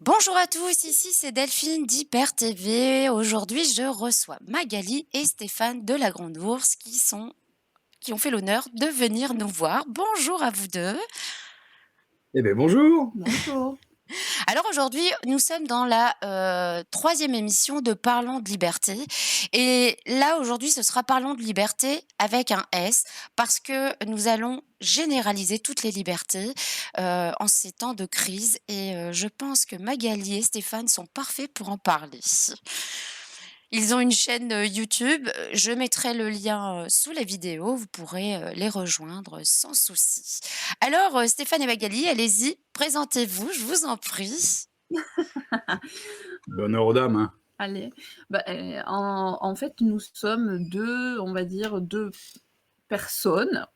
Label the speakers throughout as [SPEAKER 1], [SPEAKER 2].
[SPEAKER 1] Bonjour à tous, ici c'est Delphine d'Hyper TV. Aujourd'hui, je reçois Magali et Stéphane de la Grande Ourse qui ont fait l'honneur de venir nous voir. Bonjour à vous deux.
[SPEAKER 2] Eh bien, bonjour.
[SPEAKER 3] Bonjour.
[SPEAKER 1] Alors aujourd'hui, nous sommes dans la troisième émission de Parlons de liberté. Et là, aujourd'hui, ce sera Parlons de liberté avec un S, parce que nous allons généraliser toutes les libertés en ces temps de crise. Et je pense que Magali et Stéphane sont parfaits pour en parler. Ils ont une chaîne YouTube. Je mettrai le lien sous la vidéo. Vous pourrez les rejoindre sans souci. Alors, Stéphane et Magali, allez-y, présentez-vous, je vous en prie.
[SPEAKER 2] Honneur aux dames, hein.
[SPEAKER 3] Allez, en fait, nous sommes 2, on va dire 2 personnes,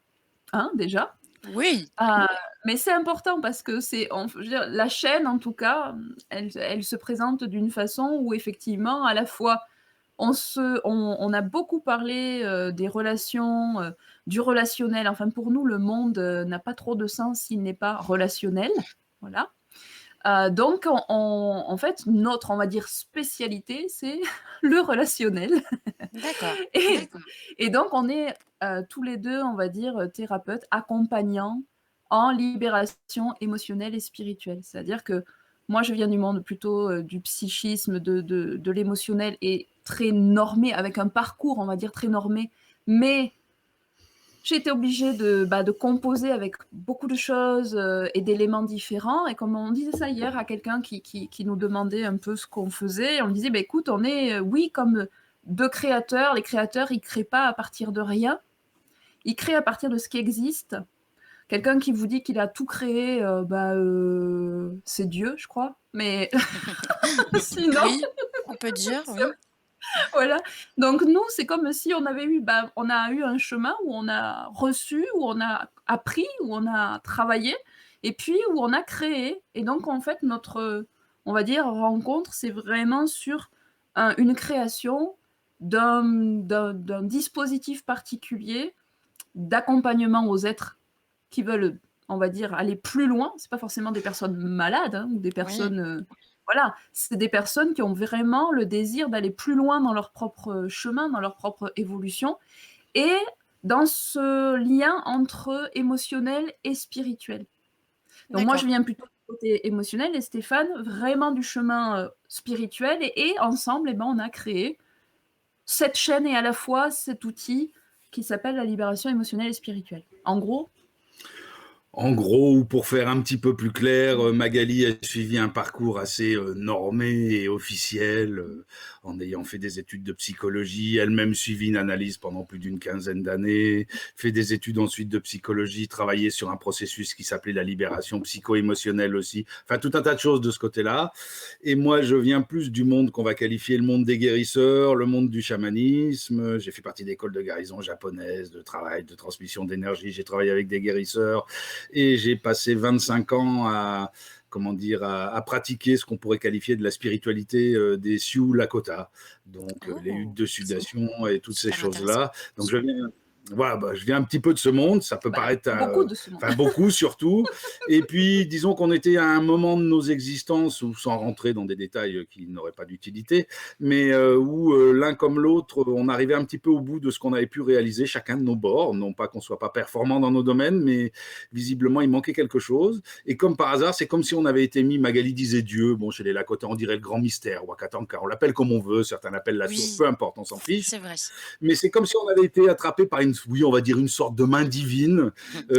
[SPEAKER 3] hein, déjà.
[SPEAKER 1] Oui,
[SPEAKER 3] Heu, mais c'est important parce que c'est on je veux dire, la chaîne en tout cas, elle se présente d'une façon où effectivement, à la fois, on a beaucoup parlé, des relations, du relationnel. Enfin, pour nous, le monde, n'a pas trop de sens s'il n'est pas relationnel, voilà. Donc en fait, notre, on va dire, spécialité, c'est le relationnel
[SPEAKER 1] d'accord.
[SPEAKER 3] et et donc on est, tous les 2, on va dire, thérapeutes accompagnants en libération émotionnelle et spirituelle. C'est-à-dire que moi, je viens du monde plutôt, du psychisme, de l'émotionnel et très normé, avec un parcours, on va dire, très normé, mais j'ai été obligée de composer avec beaucoup de choses, et d'éléments différents et comme on disait ça hier à quelqu'un qui nous demandait un peu ce qu'on faisait, on disait: «Beh, écoute, on est, oui, comme 2 créateurs. Les créateurs, ils créent pas à partir de rien, ils créent à partir de ce qui existe». Quelqu'un qui vous dit qu'il a tout créé, c'est Dieu, je crois, mais sinon
[SPEAKER 1] Oui, on peut dire, oui.
[SPEAKER 3] voilà, donc nous, c'est comme si on avait eu, on a eu un chemin où on a reçu, où on a appris, où on a travaillé et puis où on a créé et donc en fait notre, on va dire rencontre, c'est vraiment sur une création d'un dispositif particulier d'accompagnement aux êtres qui veulent, on va dire, aller plus loin. C'est pas forcément des personnes malades, hein, ou des
[SPEAKER 1] Oui,
[SPEAKER 3] personnes, voilà, c'est des personnes qui ont vraiment le désir d'aller plus loin dans leur propre chemin, dans leur propre évolution et dans ce lien entre émotionnel et spirituel. Donc moi, je
[SPEAKER 1] d'accord.
[SPEAKER 3] viens plutôt du côté émotionnel et Stéphane vraiment du chemin, spirituel et ensemble, on a créé cette chaîne et à la fois cet outil qui s'appelle la libération émotionnelle et spirituelle. En gros,
[SPEAKER 2] En gros, ou pour faire un petit peu plus clair, Magali a suivi un parcours assez normé et officiel, en ayant fait des études de psychologie, elle-même suivi une analyse pendant plus d'une quinzaine d'années, fait des études ensuite de psychologie, travaillé sur un processus qui s'appelait la libération psycho-émotionnelle aussi, enfin tout un tas de choses de ce côté-là. Et moi, je viens plus du monde qu'on va qualifier le monde des guérisseurs, le monde du chamanisme. J'ai fait partie d'écoles de guérison japonaise, de travail, de transmission d'énergie. J'ai travaillé avec des guérisseurs et j'ai passé 25 ans à comment dire, à pratiquer ce qu'on pourrait qualifier de la spiritualité des Sioux Lakota, donc les huttes
[SPEAKER 1] Oh,
[SPEAKER 2] de sudation et toutes ces
[SPEAKER 1] super intéressant.
[SPEAKER 2] choses-là. Donc je viens, voilà, je viens un petit peu de ce monde, ça peut paraître,
[SPEAKER 3] beaucoup de ce monde.
[SPEAKER 2] enfin beaucoup surtout. Et puis, disons qu'on était à un moment de nos existences où, sans rentrer dans des détails qui n'auraient pas d'utilité, mais où l'un comme l'autre, on arrivait un petit peu au bout de ce qu'on avait pu réaliser, chacun de nos bords. Non pas qu'on soit pas performant dans nos domaines, mais visiblement, il manquait quelque chose. Et comme par hasard, c'est comme si on avait été mis, Magali disait Dieu, bon, chez les Lakota, on dirait le grand mystère, Wakatanka, on l'appelle comme on veut, certains l'appellent la source,
[SPEAKER 1] Oui,
[SPEAKER 2] peu importe, on s'en fiche.
[SPEAKER 1] c'est vrai.
[SPEAKER 2] Mais c'est comme si on avait été attrapé par une, oui, on va dire une sorte de main divine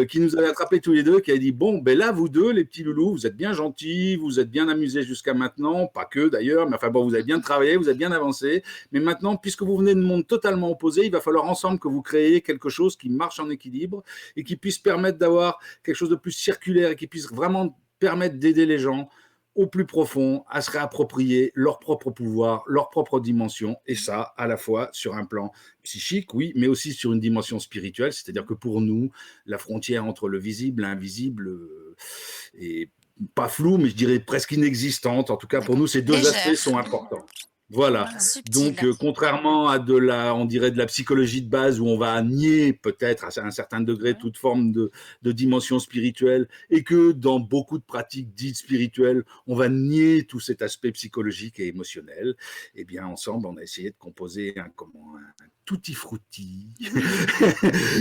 [SPEAKER 2] qui nous avait attrapés tous les deux, qui a dit bon, ben là, vous deux, les petits loulous, vous êtes bien gentils, vous êtes bien amusés jusqu'à maintenant, pas que d'ailleurs, mais enfin bon, vous avez bien travaillé, vous avez bien avancé. Mais maintenant, puisque vous venez de mondes totalement opposés, il va falloir ensemble que vous créiez quelque chose qui marche en équilibre et qui puisse permettre d'avoir quelque chose de plus circulaire et qui puisse vraiment permettre d'aider les gens au plus profond à se réapproprier leur propre pouvoir, leur propre dimension, et ça à la fois sur un plan psychique, oui, mais aussi sur une dimension spirituelle, c'est-à-dire que pour nous, la frontière entre le visible et l'invisible est pas floue, mais je dirais presque inexistante. En tout cas, pour
[SPEAKER 1] D'accord.
[SPEAKER 2] nous, ces deux aspects
[SPEAKER 1] Légère.
[SPEAKER 2] sont importants. Voilà.
[SPEAKER 3] Voilà.
[SPEAKER 2] Donc,
[SPEAKER 1] Subtil.
[SPEAKER 2] contrairement à on dirait de la psychologie de base où on va nier peut-être à un certain degré
[SPEAKER 3] Ouais.
[SPEAKER 2] toute forme de dimension spirituelle et que dans beaucoup de pratiques dites spirituelles, on va nier tout cet aspect psychologique et émotionnel, eh bien, ensemble, on a essayé de composer un tutti frutti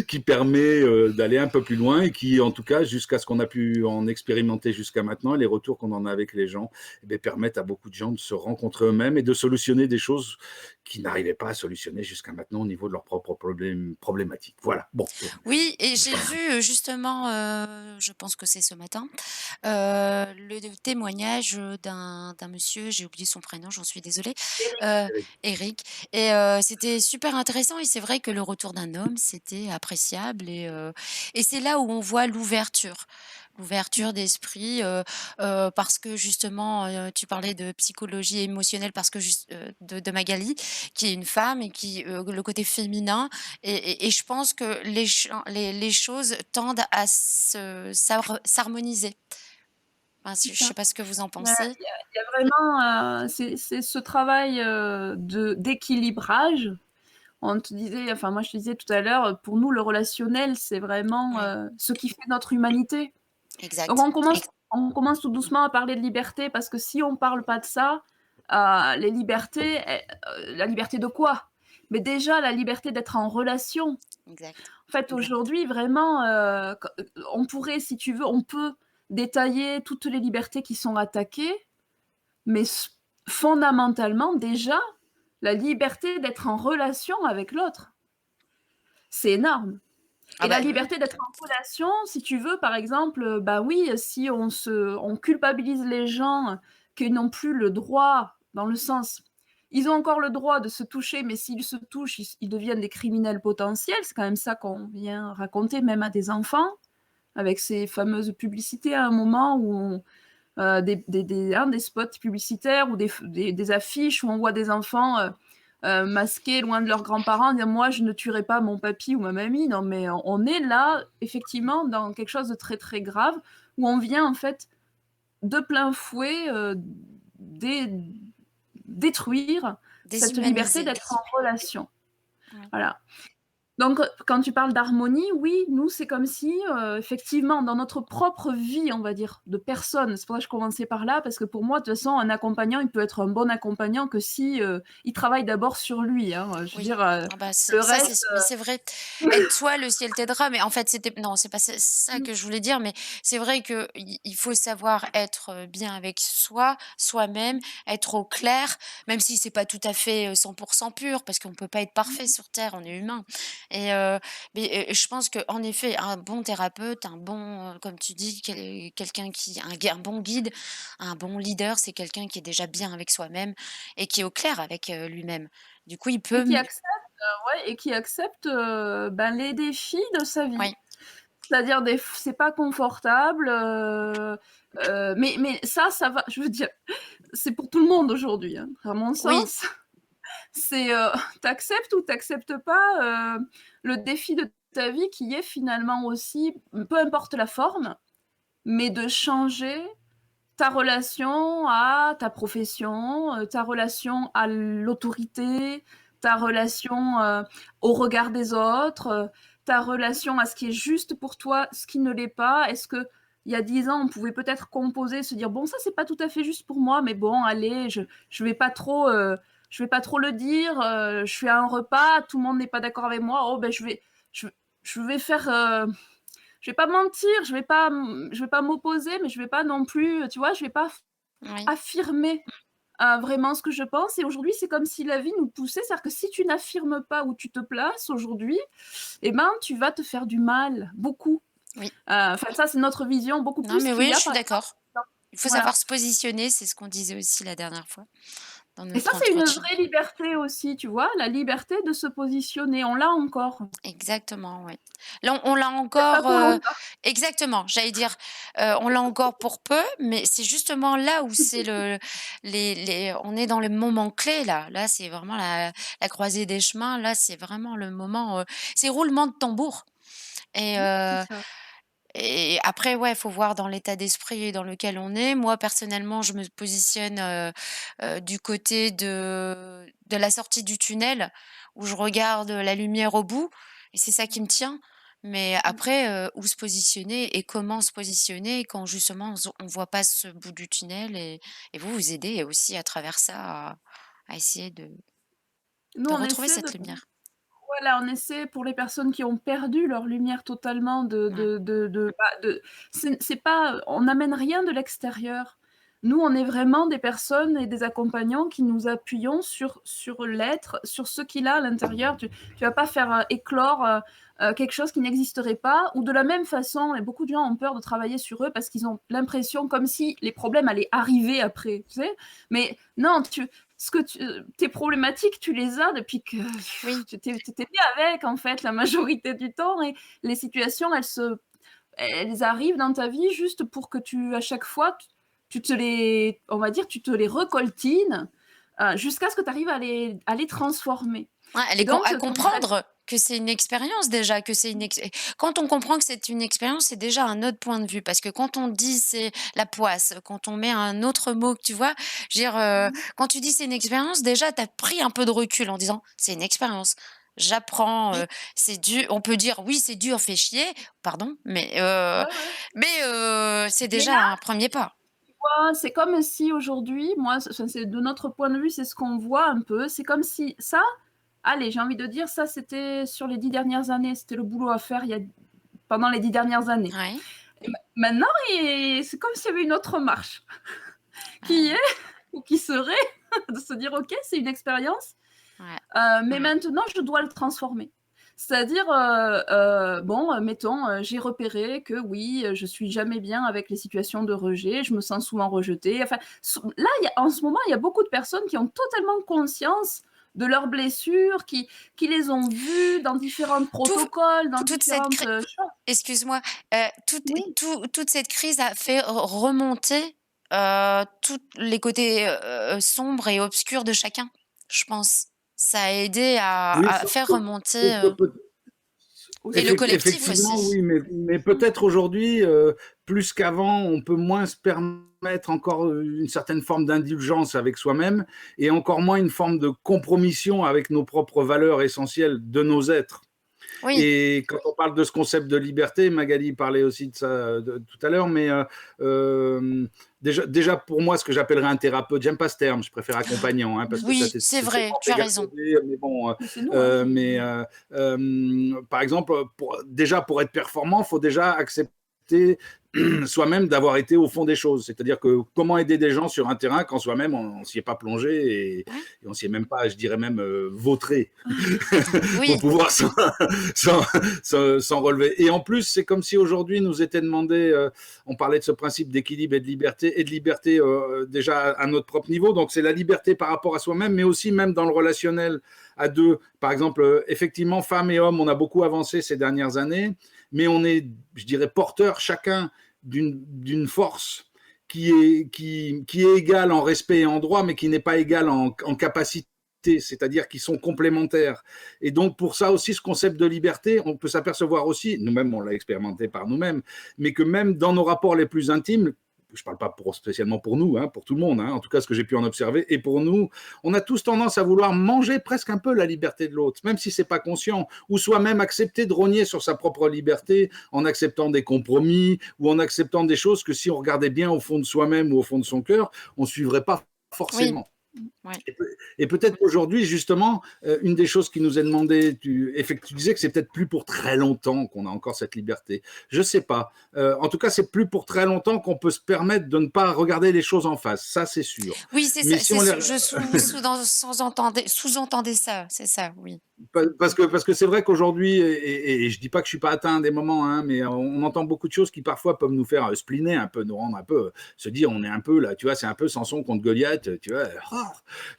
[SPEAKER 2] qui permet d'aller un peu plus loin et qui, en tout cas, jusqu'à ce qu'on a pu en expérimenter jusqu'à maintenant, les retours qu'on en a avec les gens, eh bien, permettent à beaucoup de gens de se rencontrer eux-mêmes et de solutionner des choses qu'ils n'arrivaient pas à solutionner jusqu'à maintenant au niveau de leurs propres problématiques. Voilà. Bon.
[SPEAKER 1] Oui, et j'ai vu, justement, je pense que c'est ce matin, le témoignage, d'un monsieur, j'ai oublié son prénom, j'en suis désolée, heu, Éric, et c'était super intéressant, et c'est vrai que le retour d'un homme, c'était appréciable, et c'est là où on voit l'ouverture d'esprit, parce que justement, tu parlais de psychologie émotionnelle parce que de Magali, qui est une femme et qui, le côté féminin, et je pense que les choses tendent à s'harmoniser. Enfin,
[SPEAKER 3] C'est
[SPEAKER 1] je
[SPEAKER 3] ça.
[SPEAKER 1] sais pas ce que vous en
[SPEAKER 3] Il y a
[SPEAKER 1] pensez?
[SPEAKER 3] il y a vraiment, c'est ce travail, d'équilibrage. On te disait, enfin moi je te disais tout à l'heure, pour nous le relationnel, c'est vraiment,
[SPEAKER 1] Oui,
[SPEAKER 3] ce qui fait notre humanité. Donc
[SPEAKER 1] exact.
[SPEAKER 3] on commence tout doucement à parler de liberté parce que si on parle pas de ça, les libertés, la liberté de quoi? Mais déjà la liberté d'être en relation.
[SPEAKER 1] Exact,
[SPEAKER 3] En fait,
[SPEAKER 1] exact.
[SPEAKER 3] aujourd'hui, vraiment, on pourrait, si tu veux, on peut détailler toutes les libertés qui sont attaquées, mais fondamentalement, déjà, la liberté d'être en relation avec l'autre, c'est énorme.
[SPEAKER 1] Ah
[SPEAKER 3] Et la
[SPEAKER 1] bah, oui.
[SPEAKER 3] liberté d'être en relation, si tu veux, par exemple, bah oui, si on culpabilise les gens qui n'ont plus le droit, dans le sens, ils ont encore le droit de se toucher, mais s'ils se touchent, ils deviennent des criminels potentiels. C'est quand même ça qu'on vient raconter, même à des enfants, avec ces fameuses publicités à un moment où des spots publicitaires ou des affiches où on voit des enfants masqués loin de leurs grands-parents, dire moi je ne tuerai pas mon papy ou ma mamie. Non, mais on est là effectivement dans quelque chose de très très grave où on vient en fait de plein fouet détruire cette liberté
[SPEAKER 1] Déshumanisé.
[SPEAKER 3] d'être en relation.
[SPEAKER 1] Ouais.
[SPEAKER 3] Voilà. Donc, quand tu parles d'harmonie, oui, nous, c'est comme si, effectivement, dans notre propre vie, on va dire, de personne, c'est pour ça que je commençais par là, parce que pour moi, de toute façon, un accompagnant, il peut être un bon accompagnant que si, il travaille d'abord sur lui, hein. Je veux
[SPEAKER 1] Oui.
[SPEAKER 3] dire,
[SPEAKER 1] Ah bah,
[SPEAKER 3] le
[SPEAKER 1] ça,
[SPEAKER 3] reste,
[SPEAKER 1] mais c'est vrai. Aide-toi, le ciel t'aidera. Mais en fait, non, c'est pas ça que je voulais dire, mais c'est vrai que il faut savoir être bien avec soi-même, être au clair, même si c'est pas tout à fait 100% pur, parce qu'on peut pas être parfait sur Terre, on est humain. Et mais je pense qu'en effet, un bon thérapeute, un bon, comme tu dis, quelqu'un un bon guide, un bon leader, c'est quelqu'un qui est déjà bien avec soi-même et qui est au clair avec lui-même. Du coup, il
[SPEAKER 3] et
[SPEAKER 1] peut
[SPEAKER 3] qui accepte, ouais, et qui accepte, ben, les défis de sa vie.
[SPEAKER 1] oui,
[SPEAKER 3] C'est-à-dire c'est pas confortable, mais ça va, je veux dire, c'est pour tout le monde aujourd'hui, hein, à mon
[SPEAKER 1] oui,
[SPEAKER 3] sens. C'est, tu ou t'acceptes pas, le défi de ta vie qui est finalement aussi, peu importe la forme, mais de changer ta relation à ta profession, ta relation à l'autorité, ta relation, au regard des autres, ta relation à ce qui est juste pour toi, ce qui ne l'est pas. Est-ce qu'il y a 10 ans, on pouvait peut-être composer, se dire: «Bon, ça, c'est pas tout à fait juste pour moi, mais bon, allez, je vais pas trop, je vais pas trop le dire, je suis à un repas, tout le monde n'est pas d'accord avec moi. Oh, ben, je je vais faire, je vais pas mentir, je vais pas m'opposer, mais je vais pas non plus, tu vois, je vais pas
[SPEAKER 1] oui.
[SPEAKER 3] affirmer, vraiment ce que je pense. Et aujourd'hui, c'est comme si la vie nous poussait, c'est-à-dire que si tu n'affirmes pas où tu te places aujourd'hui, eh ben, tu vas te faire du mal, beaucoup.
[SPEAKER 1] Oui.
[SPEAKER 3] Enfin ça, c'est notre vision beaucoup
[SPEAKER 1] Non,
[SPEAKER 3] plus
[SPEAKER 1] mais
[SPEAKER 3] qu'il
[SPEAKER 1] oui,
[SPEAKER 3] y
[SPEAKER 1] je
[SPEAKER 3] a
[SPEAKER 1] suis
[SPEAKER 3] par exemple
[SPEAKER 1] d'accord.
[SPEAKER 3] dans
[SPEAKER 1] Il faut
[SPEAKER 3] voilà.
[SPEAKER 1] savoir se positionner, c'est ce qu'on disait aussi la dernière fois dans
[SPEAKER 3] Et ça,
[SPEAKER 1] notre
[SPEAKER 3] c'est une
[SPEAKER 1] entretien.
[SPEAKER 3] vraie liberté aussi, tu vois? La liberté de se positionner, on l'a encore.
[SPEAKER 1] Exactement, oui. Là, on l'a
[SPEAKER 3] Peut-être pas
[SPEAKER 1] encore,
[SPEAKER 3] pour longtemps.
[SPEAKER 1] exactement, j'allais dire, on l'a encore pour peu, mais c'est justement là où c'est on est dans le moment clé là. Là, c'est vraiment la croisée des chemins. Là, c'est vraiment le moment, c'est roulement de tambour, et
[SPEAKER 3] C'est ça.
[SPEAKER 1] Et après, ouais, il faut voir dans l'état d'esprit dans lequel on est. Moi, personnellement, je me positionne, du côté de la sortie du tunnel, où je regarde la lumière au bout et c'est ça qui me tient. Mais après, où se positionner et comment se positionner quand justement on voit pas ce bout du tunnel et vous aidez aussi à travers ça à essayer
[SPEAKER 3] Nous,
[SPEAKER 1] de
[SPEAKER 3] on
[SPEAKER 1] retrouver
[SPEAKER 3] essaie
[SPEAKER 1] cette
[SPEAKER 3] de
[SPEAKER 1] lumière.
[SPEAKER 3] voilà, on essaie pour les personnes qui ont perdu leur lumière totalement
[SPEAKER 1] Ouais.
[SPEAKER 3] c'est pas on n'amène rien de l'extérieur. Nous, on est vraiment des personnes et des accompagnants qui nous appuyons sur l'être, sur ce qu'il a à l'intérieur. Tu vas pas faire, éclore, quelque chose qui n'existerait pas ou de la même façon et beaucoup de gens ont peur de travailler sur eux parce qu'ils ont l'impression comme si les problèmes allaient arriver après, tu sais? Mais non, tes problématiques, tu les as depuis que
[SPEAKER 1] Oui.
[SPEAKER 3] tu étais né avec, en fait, la majorité du temps et les situations, elles arrivent dans ta vie juste pour que à chaque fois, on va dire, tu te les recoltines, jusqu'à ce que tu arrives à les transformer
[SPEAKER 1] Ouais,
[SPEAKER 3] et donc
[SPEAKER 1] à
[SPEAKER 3] ton travail
[SPEAKER 1] comprendre que c'est une expérience déjà, que c'est une ex quand on comprend que c'est une expérience, c'est déjà un autre point de vue parce que quand on dit: «C'est la poisse», quand on met un autre mot, tu vois? Je veux dire, quand tu dis: «C'est une expérience», déjà tu as pris un peu de recul en disant: «C'est une expérience». J'apprends, c'est dur on peut dire: «Oui, c'est dur, fait chier», pardon,
[SPEAKER 3] ouais, ouais.
[SPEAKER 1] c'est
[SPEAKER 3] Mais
[SPEAKER 1] déjà un premier pas.
[SPEAKER 3] c'est comme si aujourd'hui, moi, c'est de notre point de vue, c'est ce qu'on voit un peu. C'est comme si ça, allez, j'ai envie de dire, ça, c'était sur les 10 dernières années. C'était le boulot à faire pendant les 10 dernières années.
[SPEAKER 1] Ouais,
[SPEAKER 3] Et maintenant, c'est comme s'il y avait une autre marche qui
[SPEAKER 1] ouais,
[SPEAKER 3] est ou qui serait de se dire, OK, c'est une expérience,
[SPEAKER 1] ouais.
[SPEAKER 3] mais maintenant, je dois le transformer. C'est-à-dire, bon, mettons, j'ai repéré que oui, je suis jamais bien avec les situations de rejet, je me sens souvent rejetée. Enfin, là, en ce moment, il y a beaucoup de personnes qui ont totalement conscience de leurs blessures, qui les ont vues dans différents
[SPEAKER 1] Tout
[SPEAKER 3] protocoles, dans
[SPEAKER 1] toute cette
[SPEAKER 3] différentes
[SPEAKER 1] cré
[SPEAKER 3] choses.
[SPEAKER 1] excuse-moi,
[SPEAKER 3] Oui,
[SPEAKER 1] toute cette crise a fait remonter, tous les côtés, sombres et obscurs de chacun, je pense. Ça a aidé
[SPEAKER 2] Oui,
[SPEAKER 1] à faire remonter,
[SPEAKER 2] sauf que
[SPEAKER 1] et le
[SPEAKER 3] aussi.
[SPEAKER 1] collectif
[SPEAKER 2] Effectivement,
[SPEAKER 1] aussi.
[SPEAKER 2] oui, mais peut-être aujourd'hui, plus qu'avant, on peut moins se permettre encore une certaine forme d'indulgence avec soi-même et encore moins une forme de compromission avec nos propres valeurs essentielles de nos êtres.
[SPEAKER 1] Oui,
[SPEAKER 2] Et quand on parle de ce concept de liberté, Magali parlait aussi de ça tout à l'heure, mais déjà pour moi, ce que j'appellerais un thérapeute, j'aime pas ce terme, je préfère accompagnant, hein, parce que ça
[SPEAKER 1] oui, c'est
[SPEAKER 2] c'est
[SPEAKER 1] vrai,
[SPEAKER 2] tellement
[SPEAKER 1] tu as raison.
[SPEAKER 2] galvaudé, mais bon,
[SPEAKER 3] Mais c'est nous, hein,
[SPEAKER 2] par exemple, pour être performant, il faut déjà accepter soi-même d'avoir été au fond des choses. C'est-à-dire que comment aider des gens sur un terrain quand soi-même on ne s'y est pas plongé et
[SPEAKER 1] Ouais.
[SPEAKER 2] on s'y est même pas, je dirais même, vautré pour
[SPEAKER 1] Oui,
[SPEAKER 2] pouvoir s'en relever. Et en plus, c'est comme si aujourd'hui nous était demandé, on parlait de ce principe d'équilibre et de liberté déjà à notre propre niveau. Donc c'est la liberté par rapport à soi-même, mais aussi même dans le relationnel à deux. Par exemple, effectivement, femmes et hommes, on a beaucoup avancé ces dernières années, mais on est, je dirais, porteurs chacun d'une force qui est égale en respect et en droit, mais qui n'est pas égale en capacité, c'est-à-dire qui sont complémentaires. Et donc pour ça aussi, ce concept de liberté, on peut s'apercevoir aussi, nous-mêmes on l'a expérimenté par nous-mêmes, mais que même dans nos rapports les plus intimes, je ne parle pas spécialement pour nous, hein, pour tout le monde, hein, en tout cas ce que j'ai pu en observer, et pour nous, on a tous tendance à vouloir manger presque un peu la liberté de l'autre, même si c'est pas conscient, ou soit même accepter de rogner sur sa propre liberté en acceptant des compromis ou en acceptant des choses que si on regardait bien au fond de soi-même ou au fond de son cœur, on ne suivrait pas
[SPEAKER 1] oui,
[SPEAKER 2] forcément.
[SPEAKER 1] ouais.
[SPEAKER 2] Et peut-être qu'aujourd'hui, justement, une des choses qui nous est demandée, tu disais que c'est peut-être plus pour très longtemps qu'on a encore cette liberté. Je ne sais pas. En tout cas, c'est plus pour très longtemps qu'on peut se permettre de ne pas regarder les choses en face. Ça, c'est sûr.
[SPEAKER 1] Oui, c'est
[SPEAKER 2] Mais
[SPEAKER 1] ça,
[SPEAKER 2] si on les,
[SPEAKER 1] je sous-entendais ça, c'est ça, oui.
[SPEAKER 2] Parce que c'est vrai qu'aujourd'hui, et je dis pas que je suis pas atteint des moments, hein, mais on entend beaucoup de choses qui parfois peuvent nous faire spliner un peu, nous rendre un peu, se dire on est un peu là, tu vois, c'est un peu Samson contre Goliath, tu vois,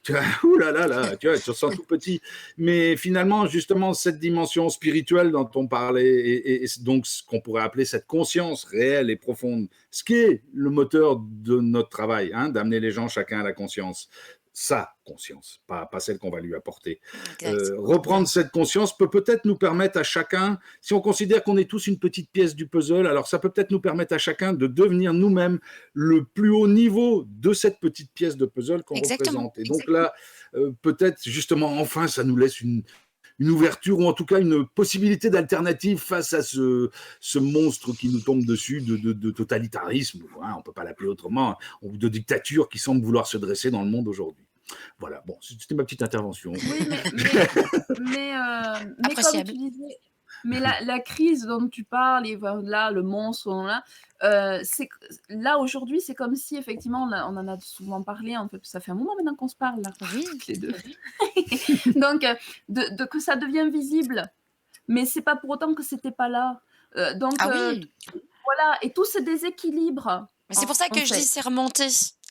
[SPEAKER 2] tu vois, ouh là, tu vois, tu te sens tout petit. Mais finalement, justement, cette dimension spirituelle dont on parlait, et donc ce qu'on pourrait appeler cette conscience réelle et profonde, ce qui est le moteur de notre travail, hein, d'amener les gens chacun à la conscience. sa conscience, pas celle qu'on va lui apporter.
[SPEAKER 1] Exact.
[SPEAKER 2] Reprendre cette conscience peut peut-être nous permettre à chacun, si on considère qu'on est tous une petite pièce du puzzle, alors ça peut peut-être nous permettre à chacun de devenir nous-mêmes le plus haut niveau de cette petite pièce de puzzle qu'on
[SPEAKER 1] Exactement.
[SPEAKER 2] représente. Et donc là, peut-être justement, enfin, ça nous laisse une ouverture ou en tout cas une possibilité d'alternative face à ce monstre qui nous tombe dessus de totalitarisme, hein, on ne peut pas l'appeler autrement, ou de dictature qui semble vouloir se dresser dans le monde aujourd'hui. Voilà, bon, c'était ma petite intervention.
[SPEAKER 3] Oui, mais comme
[SPEAKER 1] Appréciable.
[SPEAKER 3] tu disais, mais la crise dont tu parles, et là, le monstre, là, là aujourd'hui, c'est comme si effectivement, on en a souvent parlé, en fait, ça fait un moment maintenant qu'on se parle là,
[SPEAKER 1] Oui.
[SPEAKER 3] toutes les deux. Donc, que ça devient visible, mais c'est pas pour autant que c'était pas là. Donc,
[SPEAKER 1] Ah oui.
[SPEAKER 3] voilà, et tout ce déséquilibre.
[SPEAKER 1] Mais c'est pour ça que je dis c'est remonté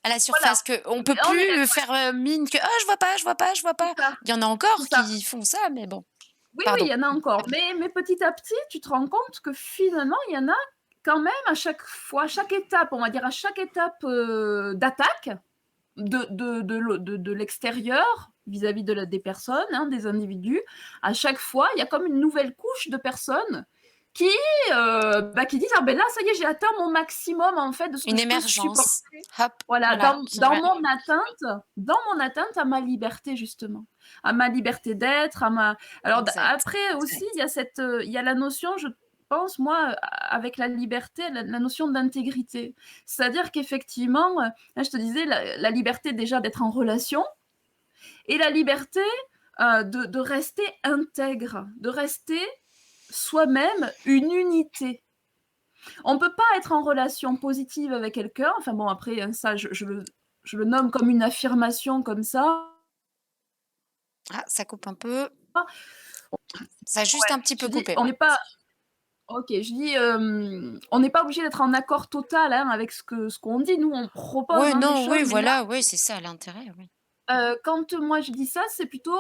[SPEAKER 1] à la
[SPEAKER 3] Voilà.
[SPEAKER 1] surface, qu'on peut
[SPEAKER 3] On est
[SPEAKER 1] plus faire mine que je vois pas.
[SPEAKER 3] C'est ça.
[SPEAKER 1] Il y en a encore
[SPEAKER 3] C'est ça.
[SPEAKER 1] qui font ça, mais bon.
[SPEAKER 3] Oui,
[SPEAKER 1] Pardon.
[SPEAKER 3] il y en a encore. Mais petit à petit, tu te rends compte que finalement, il y en a quand même à chaque fois, à chaque étape, on va dire à chaque étape d'attaque de l'extérieur vis-à-vis des personnes, hein, des individus. À chaque fois, il y a comme une nouvelle couche de personnes qui disent ah ben là, ça y est, j'ai atteint mon maximum en fait de ce que
[SPEAKER 1] Une
[SPEAKER 3] je peux
[SPEAKER 1] émergence.
[SPEAKER 3] supporter.
[SPEAKER 1] Hop.
[SPEAKER 3] Voilà,
[SPEAKER 1] qui
[SPEAKER 3] dans
[SPEAKER 1] va-
[SPEAKER 3] mon atteinte à ma liberté, justement. À ma liberté d'être, à ma. Alors
[SPEAKER 1] Exact.
[SPEAKER 3] après aussi, il y a il y a la notion, je pense, moi, avec la liberté, la notion d'intégrité. C'est-à-dire qu'effectivement, là, je te disais, la liberté déjà d'être en relation et la liberté de rester intègre, de rester soi-même une unité. On ne peut pas être en relation positive avec quelqu'un. Enfin bon, après, hein, ça, je le nomme comme une affirmation comme ça.
[SPEAKER 1] Ah, ça coupe un peu. Ça a juste un petit peu
[SPEAKER 3] Je dis,
[SPEAKER 1] coupé.
[SPEAKER 3] on
[SPEAKER 1] Ouais.
[SPEAKER 3] n'est pas. Ok, je dis, on n'est pas obligé d'être en accord total hein, avec ce qu'on dit. Nous, on propose
[SPEAKER 1] Oui,
[SPEAKER 3] des
[SPEAKER 1] non,
[SPEAKER 3] choses.
[SPEAKER 1] oui,
[SPEAKER 3] Mais
[SPEAKER 1] voilà, oui, c'est ça l'intérêt. Oui.
[SPEAKER 3] quand moi je dis ça, c'est plutôt,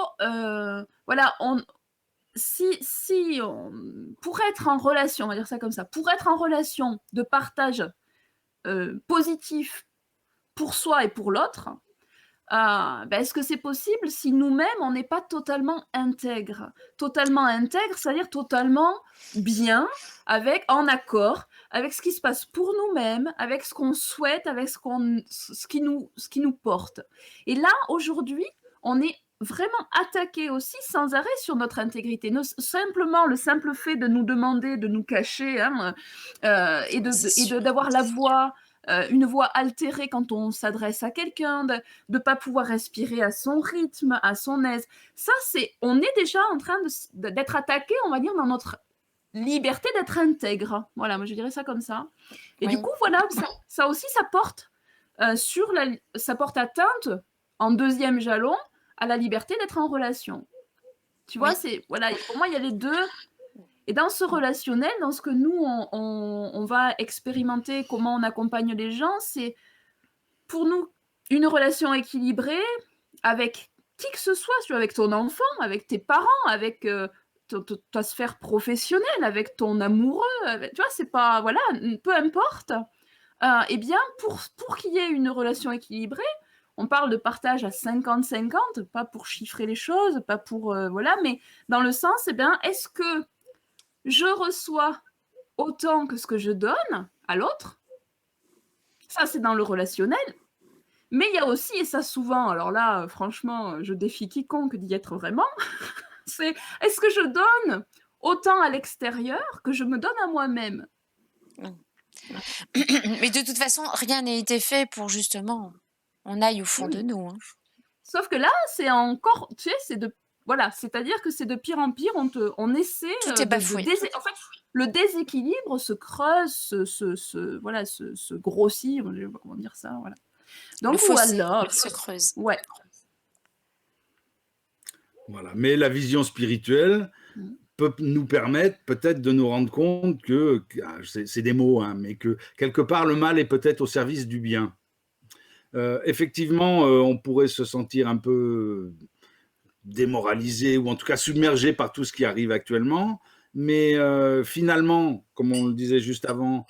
[SPEAKER 3] voilà, pour être en relation, on va dire ça comme ça, pour être en relation de partage positif pour soi et pour l'autre, est-ce que c'est possible si nous-mêmes, on n'est pas totalement intègre? Totalement intègre, c'est-à-dire totalement bien, en accord avec ce qui se passe pour nous-mêmes, avec ce qu'on souhaite, avec ce qui nous porte. Et là, aujourd'hui, on est vraiment attaqué aussi sans arrêt sur notre intégrité. Simplement, le simple fait de nous demander de nous cacher hein, et d'avoir la voix une voix altérée quand on s'adresse à quelqu'un, de ne pas pouvoir respirer à son rythme, à son aise. Ça, on est déjà en train d'être attaqué, on va dire, dans notre liberté d'être intègre. Voilà, moi je dirais ça comme ça. Et
[SPEAKER 1] Oui.
[SPEAKER 3] du coup, voilà, ça aussi, ça porte ça porte atteinte en deuxième jalon à la liberté d'être en relation. Tu vois, voilà, pour moi, il y a les deux. Et dans ce relationnel, dans ce que nous, on va expérimenter, comment on accompagne les gens, c'est pour nous une relation équilibrée avec qui que ce soit, avec ton enfant, avec tes parents, avec ta sphère professionnelle, avec ton amoureux, tu vois, c'est pas, voilà, peu importe. Eh bien, pour qu'il y ait une relation équilibrée, on parle de partage à 50-50, pas pour chiffrer les choses, pas pour, voilà, mais dans le sens, eh bien, est-ce que je reçois autant que ce que je donne à l'autre? Ça, c'est dans le relationnel. Mais il y a aussi, et ça souvent, alors là, franchement, je défie quiconque d'y être vraiment, c'est est-ce que je donne autant à l'extérieur que je me donne à moi-même?
[SPEAKER 1] Mais de toute façon, rien n'a été fait pour justement on aille au fond de nous. Hein.
[SPEAKER 3] Sauf que là, c'est encore, tu sais, voilà, c'est-à-dire que c'est de pire en pire, on essaie
[SPEAKER 1] Tout est bafoué.
[SPEAKER 3] en fait, le déséquilibre se creuse, se grossit, je sais pas comment dire ça, voilà. Donc
[SPEAKER 1] Le fossé
[SPEAKER 3] voilà.
[SPEAKER 1] se creuse.
[SPEAKER 3] Ouais.
[SPEAKER 2] Voilà. Mais la vision spirituelle peut nous permettre peut-être de nous rendre compte que, c'est des mots, hein, mais que quelque part le mal est peut-être au service du bien. Effectivement, on pourrait se sentir un peu démoralisé ou en tout cas submergé par tout ce qui arrive actuellement, mais finalement, comme on le disait juste avant,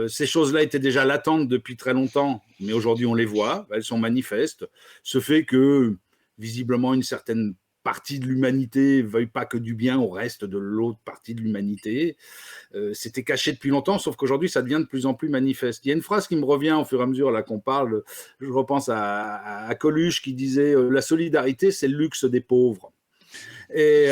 [SPEAKER 2] Ces choses-là étaient déjà latentes depuis très longtemps, mais aujourd'hui on les voit, elles sont manifestes. Ce fait que, visiblement, une certaine partie de l'humanité veuille pas que du bien au reste de l'autre partie de l'humanité. C'était caché depuis longtemps, sauf qu'aujourd'hui ça devient de plus en plus manifeste. Il y a une phrase qui me revient au fur et à mesure là qu'on parle, je repense à Coluche qui disait la solidarité c'est le luxe des pauvres. Et,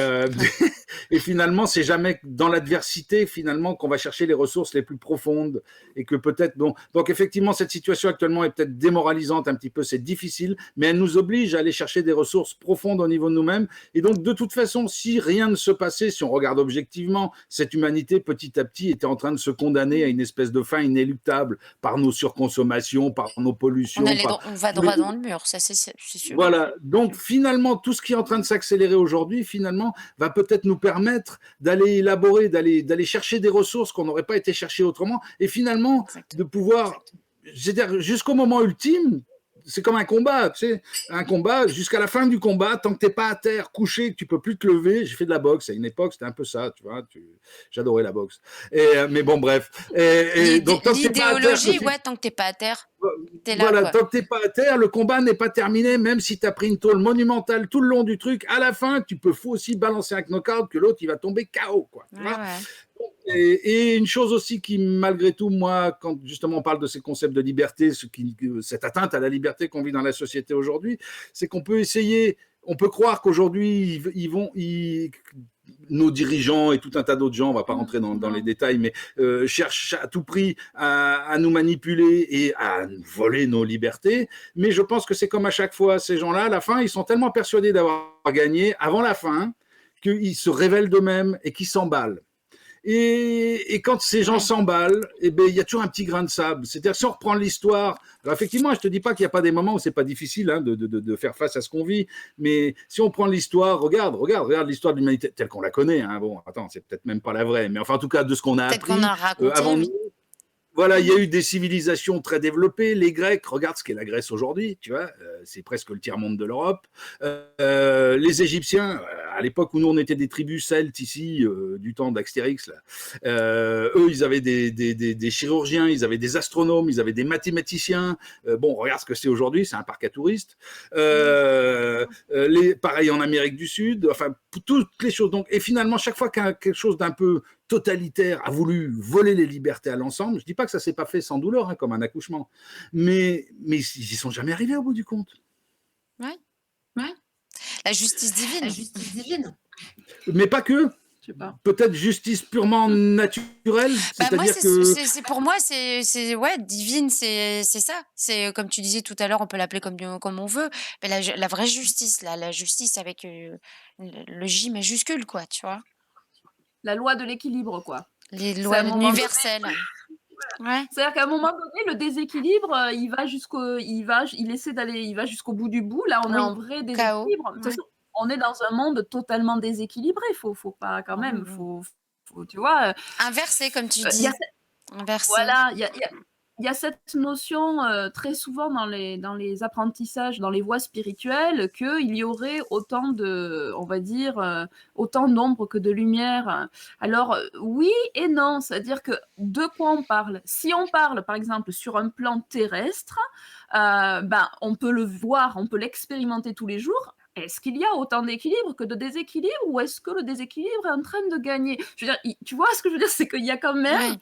[SPEAKER 2] et finalement, c'est jamais dans l'adversité finalement qu'on va chercher les ressources les plus profondes et que peut-être bon. Donc effectivement, cette situation actuellement est peut-être démoralisante un petit peu, c'est difficile, mais elle nous oblige à aller chercher des ressources profondes au niveau de nous-mêmes. Et donc de toute façon, si rien ne se passait, si on regarde objectivement, cette humanité petit à petit était en train de se condamner à une espèce de fin inéluctable par nos surconsommations, par nos pollutions.
[SPEAKER 1] On va droit dans le mur, ça c'est sûr.
[SPEAKER 2] Voilà, donc finalement, tout ce qui est en train de s'accélérer aujourd'hui, finalement, va peut-être nous permettre d'aller élaborer, d'aller chercher des ressources qu'on n'aurait pas été chercher autrement, et finalement, de pouvoir, c'est-à-dire jusqu'au moment ultime, c'est comme un combat, tu sais, un combat, jusqu'à la fin du combat, tant que t'es pas à terre, couché, que tu peux plus te lever. J'ai fait de la boxe à une époque, c'était un peu ça, tu vois, j'adorais la boxe. Mais bon, bref.
[SPEAKER 1] Donc, l'idéologie, ouais, tant que t'es pas à terre.
[SPEAKER 2] Voilà, tant que t'es pas à terre, le combat n'est pas terminé, même si tu as pris une tôle monumentale tout le long du truc. À la fin, tu peux aussi balancer un knockout que l'autre, il va tomber KO, quoi. Tu vois. Et une chose aussi qui, malgré tout, moi, quand justement on parle de ces concepts de liberté, cette atteinte à la liberté qu'on vit dans la société aujourd'hui, c'est qu'on peut essayer, on peut croire qu'aujourd'hui, nos dirigeants et tout un tas d'autres gens, on ne va pas rentrer dans les détails, mais cherchent à tout prix à nous manipuler et à nous voler nos libertés. Mais je pense que c'est comme à chaque fois, ces gens-là, à la fin, ils sont tellement persuadés d'avoir gagné avant la fin qu'ils se révèlent d'eux-mêmes et qu'ils s'emballent. Et quand ces gens s'emballent, eh ben, il y a toujours un petit grain de sable. C'est-à-dire, si on reprend l'histoire, alors effectivement, je te dis pas qu'il n'y a pas des moments où c'est pas difficile hein, de faire face à ce qu'on vit, mais si on prend l'histoire, regarde l'histoire de l'humanité telle qu'on la connaît. Hein, bon, attends, c'est peut-être même pas la vraie, mais enfin, en tout cas, de ce qu'on a appris avant nous. Voilà, il y a eu des civilisations très développées. Les Grecs, regarde ce qu'est la Grèce aujourd'hui, tu vois, c'est presque le tiers-monde de l'Europe. Les Égyptiens, à l'époque où nous on était des tribus celtes ici, du temps d'Astérix, là, eux ils avaient des chirurgiens, ils avaient des astronomes, ils avaient des mathématiciens. Bon, regarde ce que c'est aujourd'hui, c'est un parc à touristes. Pareil en Amérique du Sud, enfin toutes les choses. Donc, et finalement, chaque fois qu'il y a quelque chose d'un peu totalitaire a voulu voler les libertés à l'ensemble. Je dis pas que ça s'est pas fait sans douleur, hein, comme un accouchement, mais ils y sont jamais arrivés au bout du compte.
[SPEAKER 1] Ouais. La justice divine.
[SPEAKER 2] Mais pas que.
[SPEAKER 3] Je sais pas.
[SPEAKER 2] Peut-être justice purement naturelle.
[SPEAKER 1] C'est-à-dire que pour moi, c'est ouais, divine, c'est ça. C'est comme tu disais tout à l'heure, on peut l'appeler comme on veut. Mais la vraie justice, la justice avec le J majuscule, quoi, tu vois.
[SPEAKER 3] La loi de l'équilibre, quoi.
[SPEAKER 1] Les lois universelles.
[SPEAKER 3] Ouais. C'est-à-dire qu'à un moment donné, le déséquilibre, il va jusqu'au bout du bout. Là, on est en vrai déséquilibre. De toute façon, on est dans un monde totalement déséquilibré. Faut pas quand même, faut, tu vois.
[SPEAKER 1] Inversé, comme tu dis. Inversé.
[SPEAKER 3] Voilà, il y a cette notion très souvent dans les apprentissages, dans les voies spirituelles, qu'il y aurait autant de, on va dire, autant d'ombre que de lumière. Alors, oui et non, c'est-à-dire que de quoi on parle? Si on parle, par exemple, sur un plan terrestre, on peut le voir, on peut l'expérimenter tous les jours. Est-ce qu'il y a autant d'équilibre que de déséquilibre ou est-ce que le déséquilibre est en train de gagner? Je veux dire, tu vois ce que je veux dire, c'est qu'il y a quand même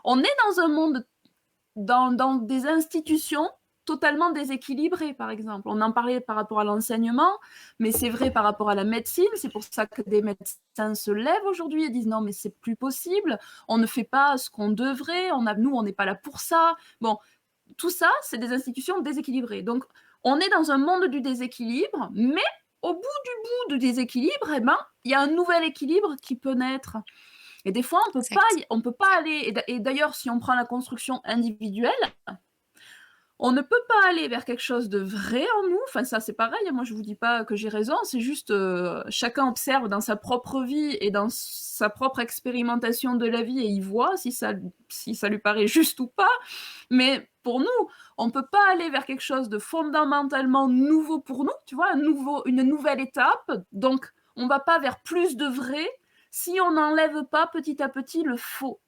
[SPEAKER 3] on est dans un monde dans des institutions totalement déséquilibrées, par exemple. On en parlait par rapport à l'enseignement, mais c'est vrai par rapport à la médecine. C'est pour ça que des médecins se lèvent aujourd'hui et disent non, mais c'est plus possible. On ne fait pas ce qu'on devrait. Nous, on n'est pas là pour ça. Bon, tout ça, c'est des institutions déséquilibrées. Donc, on est dans un monde du déséquilibre, mais au bout du déséquilibre, il y a un nouvel équilibre qui peut naître. Et des fois, on peut pas aller. Et d'ailleurs, si on prend la construction individuelle, on ne peut pas aller vers quelque chose de vrai en nous. Enfin, ça, c'est pareil. Moi, je vous dis pas que j'ai raison. C'est juste chacun observe dans sa propre vie et dans sa propre expérimentation de la vie et il voit si ça lui paraît juste ou pas. Mais pour nous, on peut pas aller vers quelque chose de fondamentalement nouveau pour nous. Tu vois, une nouvelle étape. Donc, on va pas vers plus de vrai si on n'enlève pas petit à petit le faux.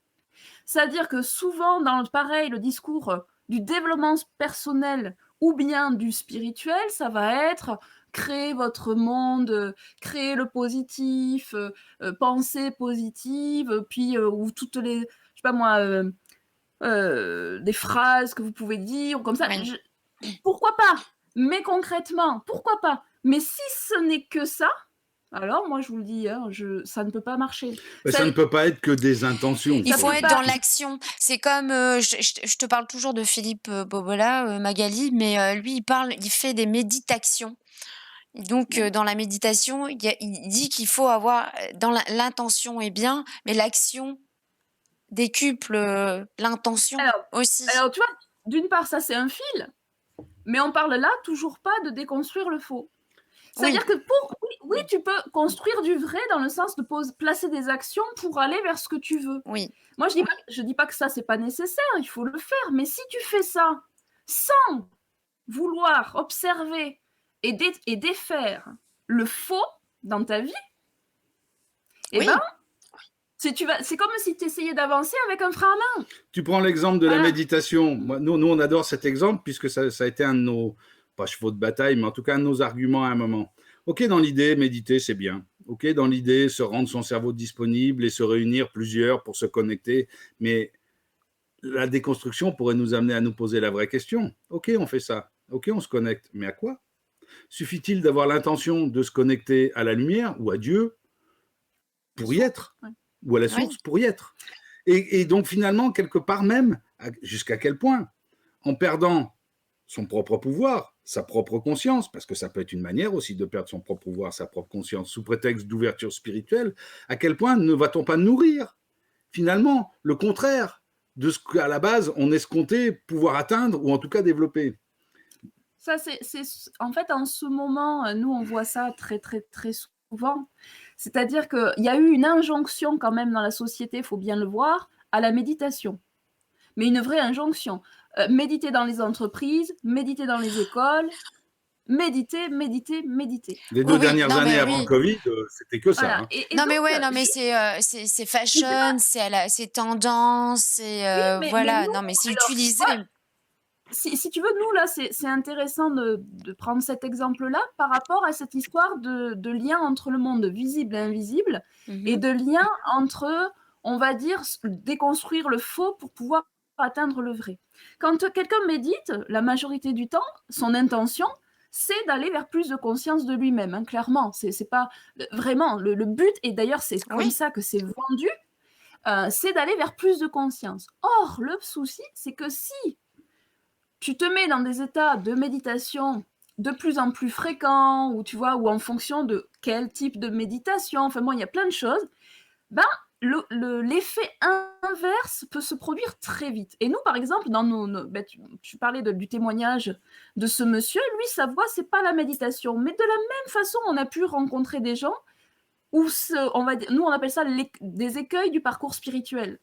[SPEAKER 3] C'est-à-dire que souvent, pareil, le discours du développement personnel ou bien du spirituel, ça va être créer votre monde, créer le positif, penser positive, puis ou toutes les, je sais pas moi, des phrases que vous pouvez dire, ou comme ça.
[SPEAKER 1] Oui.
[SPEAKER 3] Pourquoi pas? Mais concrètement, pourquoi pas? Mais si ce n'est que ça, alors moi je vous le dis, hein, ça ne peut pas marcher.
[SPEAKER 2] Ça ne peut pas être que des intentions.
[SPEAKER 1] Il
[SPEAKER 3] Ça
[SPEAKER 1] faut
[SPEAKER 3] peut
[SPEAKER 1] être
[SPEAKER 3] pas.
[SPEAKER 1] dans l'action. C'est comme, je te parle toujours de Philippe Bobola, Magali, mais lui, il fait des méditations. Et donc, dans la méditation, il dit qu'il faut avoir, l'intention est bien, mais l'action décuple l'intention aussi.
[SPEAKER 3] Alors, tu vois, d'une part, ça c'est un fil, mais on parle là toujours pas de déconstruire le faux. C'est-à-dire que oui, tu peux construire du vrai dans le sens de placer des actions pour aller vers ce que tu veux.
[SPEAKER 1] Oui.
[SPEAKER 3] Moi, je dis pas que ça, c'est pas nécessaire, il faut le faire. Mais si tu fais ça sans vouloir observer et défaire le faux dans ta vie,
[SPEAKER 1] Oui.
[SPEAKER 3] c'est comme si tu essayais d'avancer avec un frein à main.
[SPEAKER 2] Tu prends l'exemple de la
[SPEAKER 3] Voilà.
[SPEAKER 2] méditation. Nous, on adore cet exemple puisque ça a été un de nos, pas chevaux de bataille, mais en tout cas un de nos arguments à un moment. Ok, dans l'idée, méditer, c'est bien. Ok, dans l'idée, se rendre son cerveau disponible et se réunir plusieurs pour se connecter. Mais la déconstruction pourrait nous amener à nous poser la vraie question. Ok, on fait ça. Ok, on se connecte. Mais à quoi? Suffit-il d'avoir l'intention de se connecter à la lumière ou à Dieu pour y être, ou à la source pour y être? Et donc finalement, quelque part même, jusqu'à quel point, en perdant son propre pouvoir, sa propre conscience, parce que ça peut être une manière aussi de perdre son propre pouvoir, sa propre conscience, sous prétexte d'ouverture spirituelle, à quel point ne va-t-on pas nourrir finalement le contraire de ce qu'à la base on escomptait pouvoir atteindre ou en tout cas développer?
[SPEAKER 3] Ça, en fait, en ce moment, nous, on voit ça très, très, très souvent. C'est-à-dire qu'il y a eu une injonction quand même dans la société, il faut bien le voir, à la méditation. Mais une vraie injonction. Méditer dans les entreprises, méditer dans les écoles, méditer.
[SPEAKER 2] Les deux dernières années avant le Covid, c'était que ça.
[SPEAKER 3] Voilà.
[SPEAKER 2] Hein.
[SPEAKER 1] C'est fashion, c'est tendance, voilà. Non, mais c'est utilisé.
[SPEAKER 3] Si tu veux, nous, là, c'est intéressant de prendre cet exemple-là par rapport à cette histoire de lien entre le monde visible et invisible, et de lien entre, on va dire, déconstruire le faux pour pouvoir atteindre le vrai. Quand quelqu'un médite, la majorité du temps, son intention, c'est d'aller vers plus de conscience de lui-même, hein, clairement. C'est pas vraiment le but, et d'ailleurs, c'est comme ça que c'est vendu, c'est d'aller vers plus de conscience. Or, le souci, c'est que si tu te mets dans des états de méditation de plus en plus fréquents, ou tu vois, ou en fonction de quel type de méditation, enfin bon, il y a plein de choses, ben, l'effet inverse peut se produire très vite. Et nous, par exemple, dans tu parlais du témoignage de ce monsieur, lui, sa voix, c'est pas la méditation, mais de la même façon, on a pu rencontrer des gens où, nous, on appelle ça des écueils du parcours spirituel.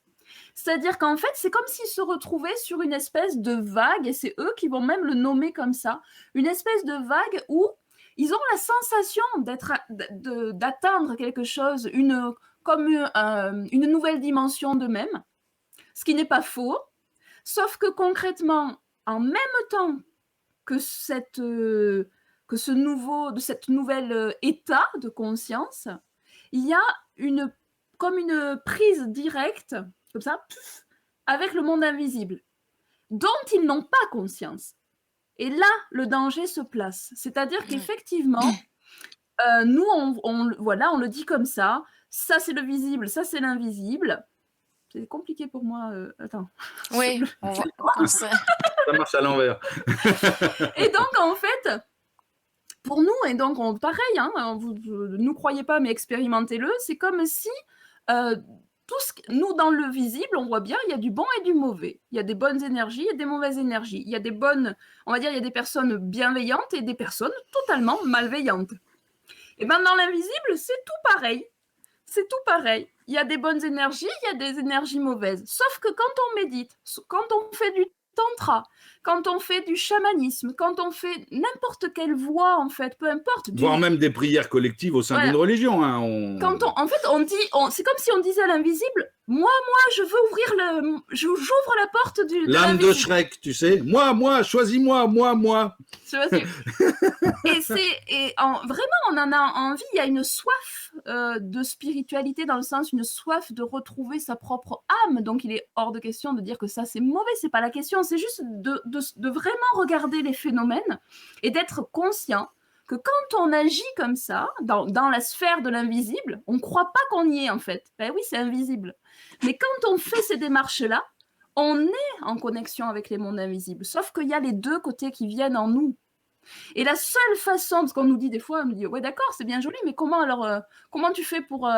[SPEAKER 3] C'est-à-dire qu'en fait, c'est comme s'ils se retrouvaient sur une espèce de vague, et c'est eux qui vont même le nommer comme ça, une espèce de vague où ils ont la sensation d'atteindre quelque chose, comme une nouvelle dimension d'eux-mêmes, ce qui n'est pas faux, sauf que concrètement, en même temps que cette nouvel état de conscience, il y a comme une prise directe, comme ça, avec le monde invisible, dont ils n'ont pas conscience. Et là, le danger se place. C'est-à-dire qu'effectivement, nous, on le dit comme ça c'est le visible, ça c'est l'invisible. C'est compliqué pour moi. Attends.
[SPEAKER 1] Oui,
[SPEAKER 2] ça marche à l'envers.
[SPEAKER 3] Et donc, en fait, pour nous, et donc pareil, hein, vous ne croyez pas, mais expérimentez-le, c'est comme si nous, dans le visible, on voit bien, il y a du bon et du mauvais. Il y a des bonnes énergies et des mauvaises énergies. Il y a des bonnes, on va dire, il y a des personnes bienveillantes et des personnes totalement malveillantes. Et bien, dans l'invisible, c'est tout pareil. C'est tout pareil. Il y a des bonnes énergies, il y a des énergies mauvaises. Sauf que quand on médite, quand on fait du tantra, quand on fait du chamanisme, quand on fait n'importe quelle voie, en fait, peu importe.
[SPEAKER 2] Voire même des prières collectives au sein d'une religion. Hein,
[SPEAKER 3] en fait, c'est comme si on disait à l'invisible, Moi, je veux j'ouvre la porte de
[SPEAKER 2] L'âme de
[SPEAKER 3] l'invisible.
[SPEAKER 2] Shrek, tu sais. Moi, choisis-moi, moi.
[SPEAKER 3] Vraiment, on en a envie. Il y a une soif de spiritualité, dans le sens, une soif de retrouver sa propre âme. Donc, il est hors de question de dire que ça, c'est mauvais. C'est pas la question. C'est juste de vraiment regarder les phénomènes et d'être conscient que quand on agit comme ça, dans la sphère de l'invisible, on ne croit pas qu'on y est, en fait. Ben oui, c'est invisible. Mais quand on fait ces démarches-là, on est en connexion avec les mondes invisibles. Sauf qu'il y a les deux côtés qui viennent en nous. Et la seule façon, parce qu'on nous dit des fois, on me dit, ouais, d'accord, c'est bien joli, mais comment tu fais pour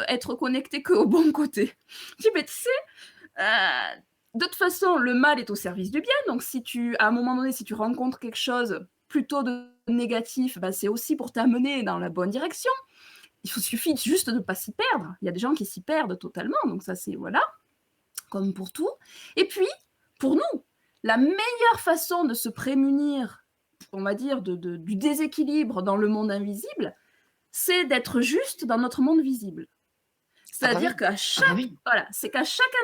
[SPEAKER 3] être connecté qu'au bon côté? Je dis, mais tu sais, de toute façon, le mal est au service du bien. Donc, à un moment donné, si tu rencontres quelque chose plutôt de négatif, bah, c'est aussi pour t'amener dans la bonne direction. Il suffit juste de ne pas s'y perdre. Il y a des gens qui s'y perdent totalement. Donc, ça, c'est voilà, comme pour tout. Et puis, pour nous, la meilleure façon de se prémunir, on va dire, du déséquilibre dans le monde invisible, c'est d'être juste dans notre monde visible. C'est-à-dire qu'à chaque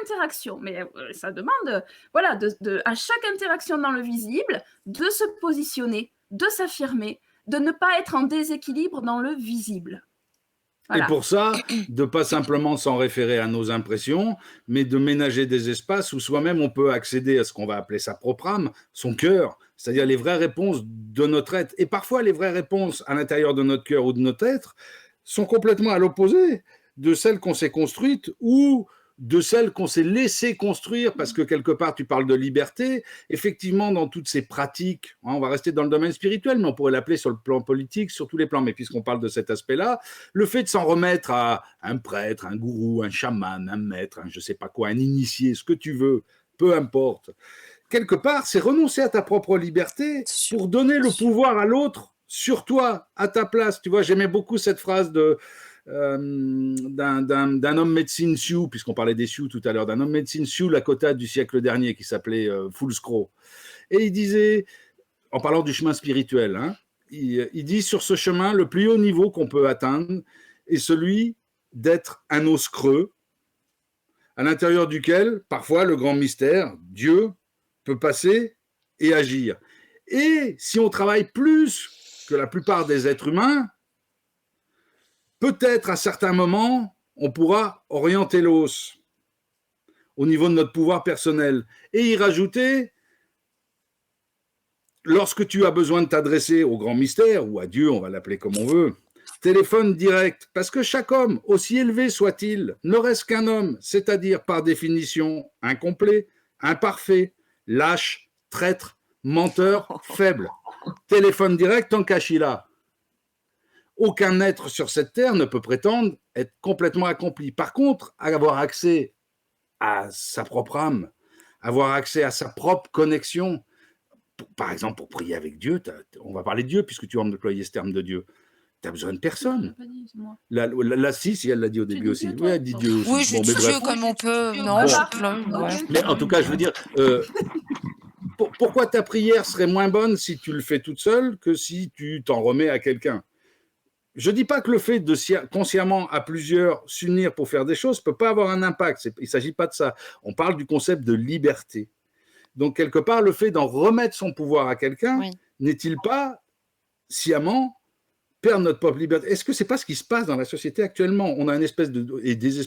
[SPEAKER 3] interaction, mais ça demande, voilà, à chaque interaction dans le visible, de se positionner, de s'affirmer, de ne pas être en déséquilibre dans le visible.
[SPEAKER 2] Voilà. Et pour ça, de pas simplement s'en référer à nos impressions, mais de ménager des espaces où soi-même on peut accéder à ce qu'on va appeler sa propre âme, son cœur, c'est-à-dire les vraies réponses de notre être. Et parfois, les vraies réponses à l'intérieur de notre cœur ou de notre être sont complètement à l'opposé de celles qu'on s'est construites ou de celles qu'on s'est laissé construire, parce que quelque part, tu parles de liberté. Effectivement, dans toutes ces pratiques, on va rester dans le domaine spirituel, mais on pourrait l'appeler sur le plan politique, sur tous les plans. Mais puisqu'on parle de cet aspect-là, le fait de s'en remettre à un prêtre, un gourou, un chaman, un maître, je ne sais pas quoi, un initié, ce que tu veux, peu importe. Quelque part, c'est renoncer à ta propre liberté pour donner le pouvoir à l'autre sur toi, à ta place. Tu vois, j'aimais beaucoup cette phrase d'un homme médecine Sioux, puisqu'on parlait des Sioux tout à l'heure, d'un homme médecine Sioux Lakota du siècle dernier qui s'appelait Fools-Crow. Et il disait, en parlant du chemin spirituel, il dit, sur ce chemin, le plus haut niveau qu'on peut atteindre est celui d'être un os creux, à l'intérieur duquel, parfois, le grand mystère, Dieu, peut passer et agir. Et si on travaille plus que la plupart des êtres humains, peut-être à certains moments, on pourra orienter l'os au niveau de notre pouvoir personnel et y rajouter, lorsque tu as besoin de t'adresser au grand mystère ou à Dieu, on va l'appeler comme on veut, téléphone direct, parce que chaque homme, aussi élevé soit-il, ne reste qu'un homme, c'est-à-dire par définition incomplet, imparfait, lâche, traître, menteur, faible. Téléphone direct, tant qu'Achilla. Aucun être sur cette terre ne peut prétendre être complètement accompli. Par contre, avoir accès à sa propre âme, avoir accès à sa propre connexion, par exemple, pour prier avec Dieu, on va parler de Dieu puisque tu vas employer ce terme de Dieu. Tu n'as besoin de personne. Si, elle l'a dit au début aussi. Oui, elle dit Dieu aussi.
[SPEAKER 1] Oui, je dis Dieu comme on peut. Non,
[SPEAKER 2] mais en tout cas, je veux dire, pourquoi ta prière serait moins bonne si tu le fais toute seule que si tu t'en remets à quelqu'un? Je ne dis pas que le fait de consciemment à plusieurs s'unir pour faire des choses ne peut pas avoir un impact. Il ne s'agit pas de ça. On parle du concept de liberté. Donc, quelque part, le fait d'en remettre son pouvoir à quelqu'un, n'est-il pas sciemment perdre notre propre liberté? Est-ce que ce n'est pas ce qui se passe dans la société actuellement? On a une espèce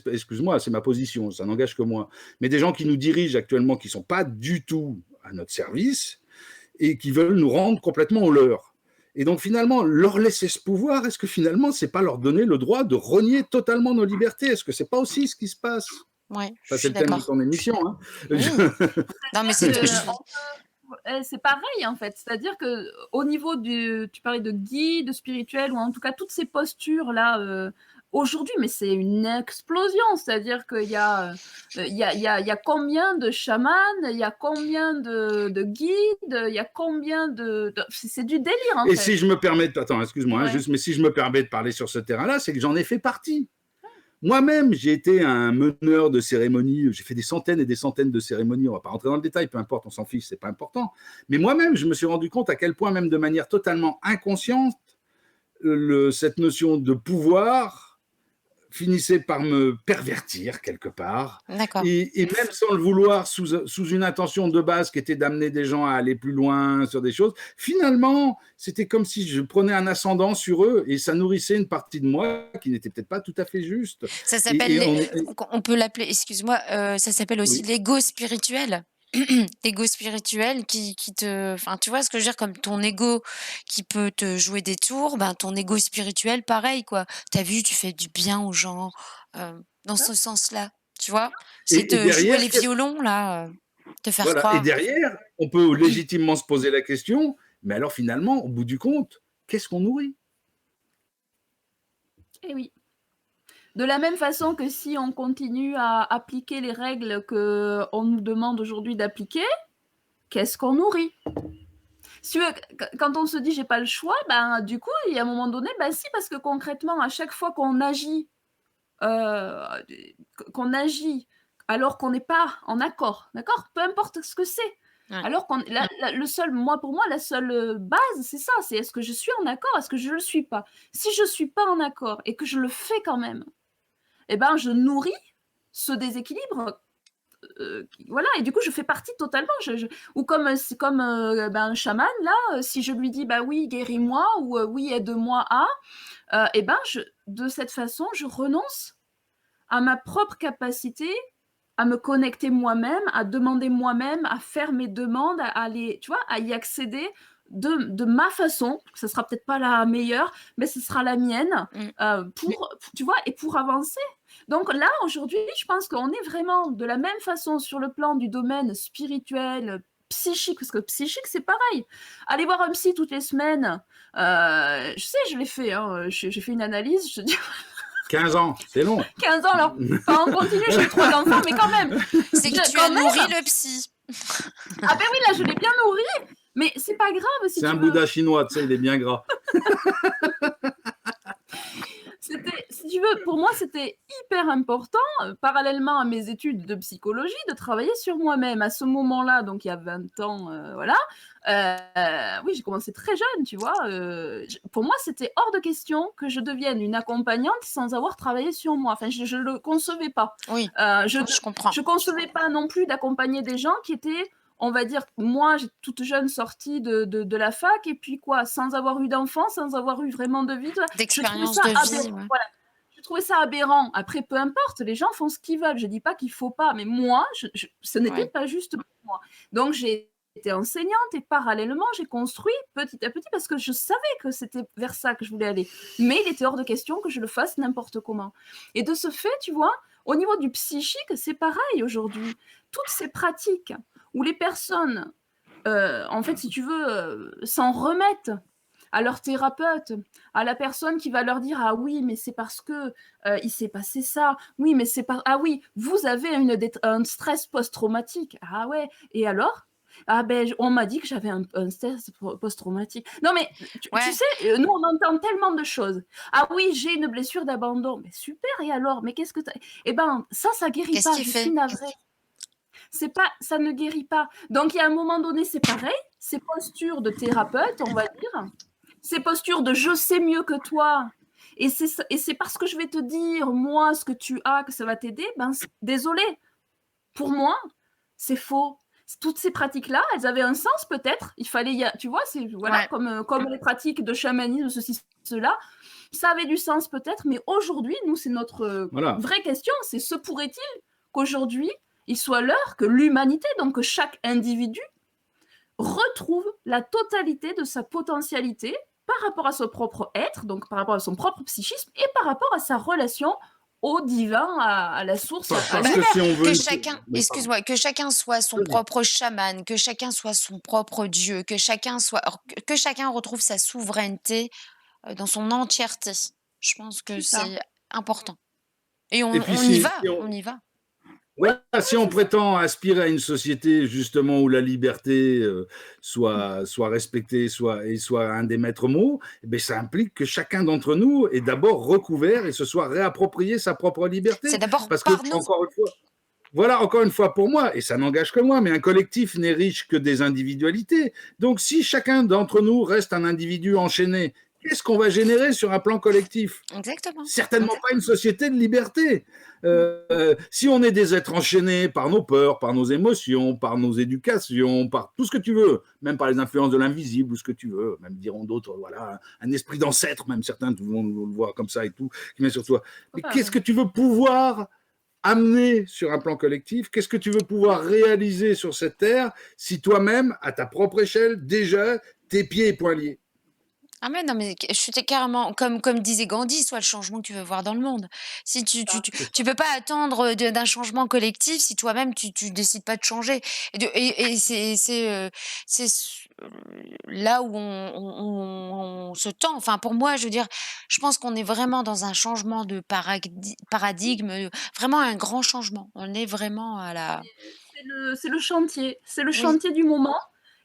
[SPEAKER 2] excuse-moi, c'est ma position, ça n'engage que moi, mais des gens qui nous dirigent actuellement qui ne sont pas du tout à notre service et qui veulent nous rendre complètement au leur. Et donc, finalement, leur laisser ce pouvoir, est-ce que finalement, ce n'est pas leur donner le droit de renier totalement nos libertés? Est-ce que ce n'est pas aussi ce qui se passe?
[SPEAKER 1] Oui,
[SPEAKER 2] c'est le thème de ton émission.
[SPEAKER 1] Oui. Non, mais c'est
[SPEAKER 3] pareil, en fait. C'est-à-dire qu'au niveau tu parlais de guide spirituel, ou en tout cas, toutes ces postures-là, aujourd'hui, mais c'est une explosion. C'est-à-dire qu'il y a combien de chamans, il y a combien de guides, il y a combien c'est du délire, en fait.
[SPEAKER 2] Et si je me permets excuse-moi, mais si je me permets de parler sur ce terrain-là, c'est que j'en ai fait partie. Moi-même, j'ai été un meneur de cérémonies, j'ai fait des centaines et des centaines de cérémonies, on ne va pas rentrer dans le détail, peu importe, on s'en fiche, ce n'est pas important. Mais moi-même, je me suis rendu compte à quel point, même de manière totalement inconsciente, cette notion de pouvoir finissait par me pervertir quelque part.
[SPEAKER 1] D'accord.
[SPEAKER 2] Et même sans le vouloir, sous une intention de base qui était d'amener des gens à aller plus loin sur des choses, finalement, c'était comme si je prenais un ascendant sur eux et ça nourrissait une partie de moi qui n'était peut-être pas tout à fait juste.
[SPEAKER 1] Ça
[SPEAKER 2] Et,
[SPEAKER 1] s'appelle,
[SPEAKER 2] et on,
[SPEAKER 1] on peut l'appeler, excuse-moi, ça s'appelle aussi
[SPEAKER 2] oui,
[SPEAKER 1] l'ego spirituel. L'ego spirituel qui te, enfin, tu vois ce que je veux dire, comme ton ego qui peut te jouer des tours, ben ton ego spirituel, pareil, quoi. T'as vu, tu fais du bien aux gens, dans ce sens-là, tu vois. C'est
[SPEAKER 2] et
[SPEAKER 1] te jouer
[SPEAKER 2] derrière,
[SPEAKER 1] les violons, là, te faire
[SPEAKER 2] voilà. Et
[SPEAKER 1] croire.
[SPEAKER 2] derrière, on peut légitimement se poser la question, mais alors finalement, au bout du compte, qu'est-ce qu'on nourrit?
[SPEAKER 3] Eh oui. De la même façon que si on continue à appliquer les règles qu'on nous demande aujourd'hui d'appliquer, qu'est-ce qu'on nourrit? Si tu veux, quand on se dit j'ai pas le choix, ben du coup, il y a un moment donné, ben si, parce que concrètement, à chaque fois qu'on agit alors qu'on n'est pas en accord, d'accord? Peu importe ce que c'est.
[SPEAKER 1] Ouais.
[SPEAKER 3] Alors qu'on le seul, moi, pour moi, la seule base, c'est ça, c'est est-ce que je suis en accord, est-ce que je le suis pas? Si je suis pas en accord et que je le fais quand même, eh ben, je nourris ce déséquilibre. Voilà, et du coup, je fais partie totalement. Ou comme, c'est comme ben, un chaman, là, si je lui dis, bah oui, guéris-moi, ou oui, aide-moi à, et ben, de cette façon, je renonce à ma propre capacité à me connecter moi-même, à demander moi-même, à faire mes demandes, à aller, tu vois, à y accéder de ma façon. Ce sera peut-être pas la meilleure, mais ce sera la mienne tu vois, et pour avancer. Donc là, aujourd'hui, je pense qu'on est vraiment de la même façon sur le plan du domaine spirituel, psychique, parce que psychique, c'est pareil. Aller voir un psy toutes les semaines, je sais, je l'ai fait, hein, j'ai fait une analyse, je te dis,
[SPEAKER 2] 15 ans, c'est long.
[SPEAKER 3] 15 ans, alors, enfin, on continue, j'ai eu 3 enfants, mais quand même.
[SPEAKER 1] C'est que tu
[SPEAKER 3] Quand
[SPEAKER 1] as
[SPEAKER 3] même.
[SPEAKER 1] nourri le psy.
[SPEAKER 3] Ah ben oui, là, je l'ai bien nourri, mais c'est pas grave si
[SPEAKER 2] C'est
[SPEAKER 3] tu
[SPEAKER 2] un
[SPEAKER 3] veux.
[SPEAKER 2] Bouddha chinois, tu sais, il est bien gras.
[SPEAKER 3] Si tu veux, pour moi, c'était hyper important, parallèlement à mes études de psychologie, de travailler sur moi-même. À ce moment-là, donc il y a 20 ans, voilà. Oui, j'ai commencé très jeune, tu vois. Pour moi, c'était hors de question que je devienne une accompagnante sans avoir travaillé sur moi. Enfin, je le concevais pas.
[SPEAKER 1] Oui, je comprends.
[SPEAKER 3] Je concevais pas non plus d'accompagner des gens qui étaient, on va dire, moi, j'ai toute jeune sortie de la fac, et puis quoi, sans avoir eu d'enfant, sans avoir eu vraiment de vie.
[SPEAKER 1] D'expérience de vie. Ouais.
[SPEAKER 3] Voilà. Je trouvais ça aberrant. Après, peu importe, les gens font ce qu'ils veulent. Je dis pas qu'il faut pas, mais moi, ce n'était pas juste pour moi. Donc, j'ai été enseignante et parallèlement, j'ai construit petit à petit parce que je savais que c'était vers ça que je voulais aller. Mais il était hors de question que je le fasse n'importe comment. Et de ce fait, tu vois, au niveau du psychique, c'est pareil aujourd'hui. Toutes ces pratiques où les personnes, en fait, si tu veux, s'en remettent à leur thérapeute, à la personne qui va leur dire ah oui mais c'est parce que il s'est passé ça, oui mais c'est pas ah oui vous avez un stress post-traumatique, ah ouais et alors ah ben on m'a dit que j'avais un stress post-traumatique. Non mais tu sais, nous on entend tellement de choses. Ah oui j'ai une blessure d'abandon, mais super et alors mais qu'est-ce que t'as... Eh ben ça guérit pas, je suis navrée. Ça ne guérit pas. Donc il y a un moment donné c'est pareil, ces postures de thérapeute on va dire, ces postures de je sais mieux que toi, et c'est parce que je vais te dire, moi, ce que tu as, que ça va t'aider, ben, désolé. Pour moi, c'est faux. Toutes ces pratiques-là, elles avaient un sens peut-être. Il fallait, tu vois, c'est voilà, comme les pratiques de chamanisme, ceci, cela. Ça avait du sens peut-être, mais aujourd'hui, nous, c'est notre vraie question, c'est se pourrait-il qu'aujourd'hui, il soit l'heure que l'humanité, donc que chaque individu, retrouve la totalité de sa potentialité par rapport à son propre être, donc par rapport à son propre psychisme et par rapport à sa relation au divin, à la source.
[SPEAKER 1] Que chacun, excuse-moi, que chacun soit son propre chaman, que chacun soit son propre dieu, que chacun retrouve sa souveraineté dans son entièreté. Je pense que c'est important. Et on y va.
[SPEAKER 2] Voilà, si on prétend aspirer à une société justement où la liberté soit respectée, soit un des maîtres mots, eh bien, ça implique que chacun d'entre nous est d'abord recouvert et se soit réapproprié sa propre liberté.
[SPEAKER 1] C'est d'abord
[SPEAKER 2] parce que encore une fois pour moi, et ça n'engage que moi, mais un collectif n'est riche que des individualités. Donc si chacun d'entre nous reste un individu enchaîné qu'est-ce qu'on va générer sur un plan collectif?
[SPEAKER 1] Exactement.
[SPEAKER 2] Certainement pas une société de liberté. Si on est des êtres enchaînés par nos peurs, par nos émotions, par nos éducations, par tout ce que tu veux, même par les influences de l'invisible ou ce que tu veux, même diront d'autres, voilà, un esprit d'ancêtre, même certains vont le voir comme ça et tout, qui vient sur toi. Mais qu'est-ce que tu veux pouvoir amener sur un plan collectif? Qu'est-ce que tu veux pouvoir réaliser sur cette terre si toi-même, à ta propre échelle, déjà, tes pieds et poings liés?
[SPEAKER 1] Ah mais non, mais je suis carrément comme disait Gandhi: «Sois le changement que tu veux voir dans le monde». Si tu peux pas attendre, d'un changement collectif si toi-même tu décides pas de changer et c'est là où on se tend. Enfin pour moi, je veux dire, je pense qu'on est vraiment dans un changement de paradigme, vraiment un grand changement. On est vraiment à la
[SPEAKER 3] C'est le chantier. C'est le
[SPEAKER 1] oui.
[SPEAKER 3] chantier du moment.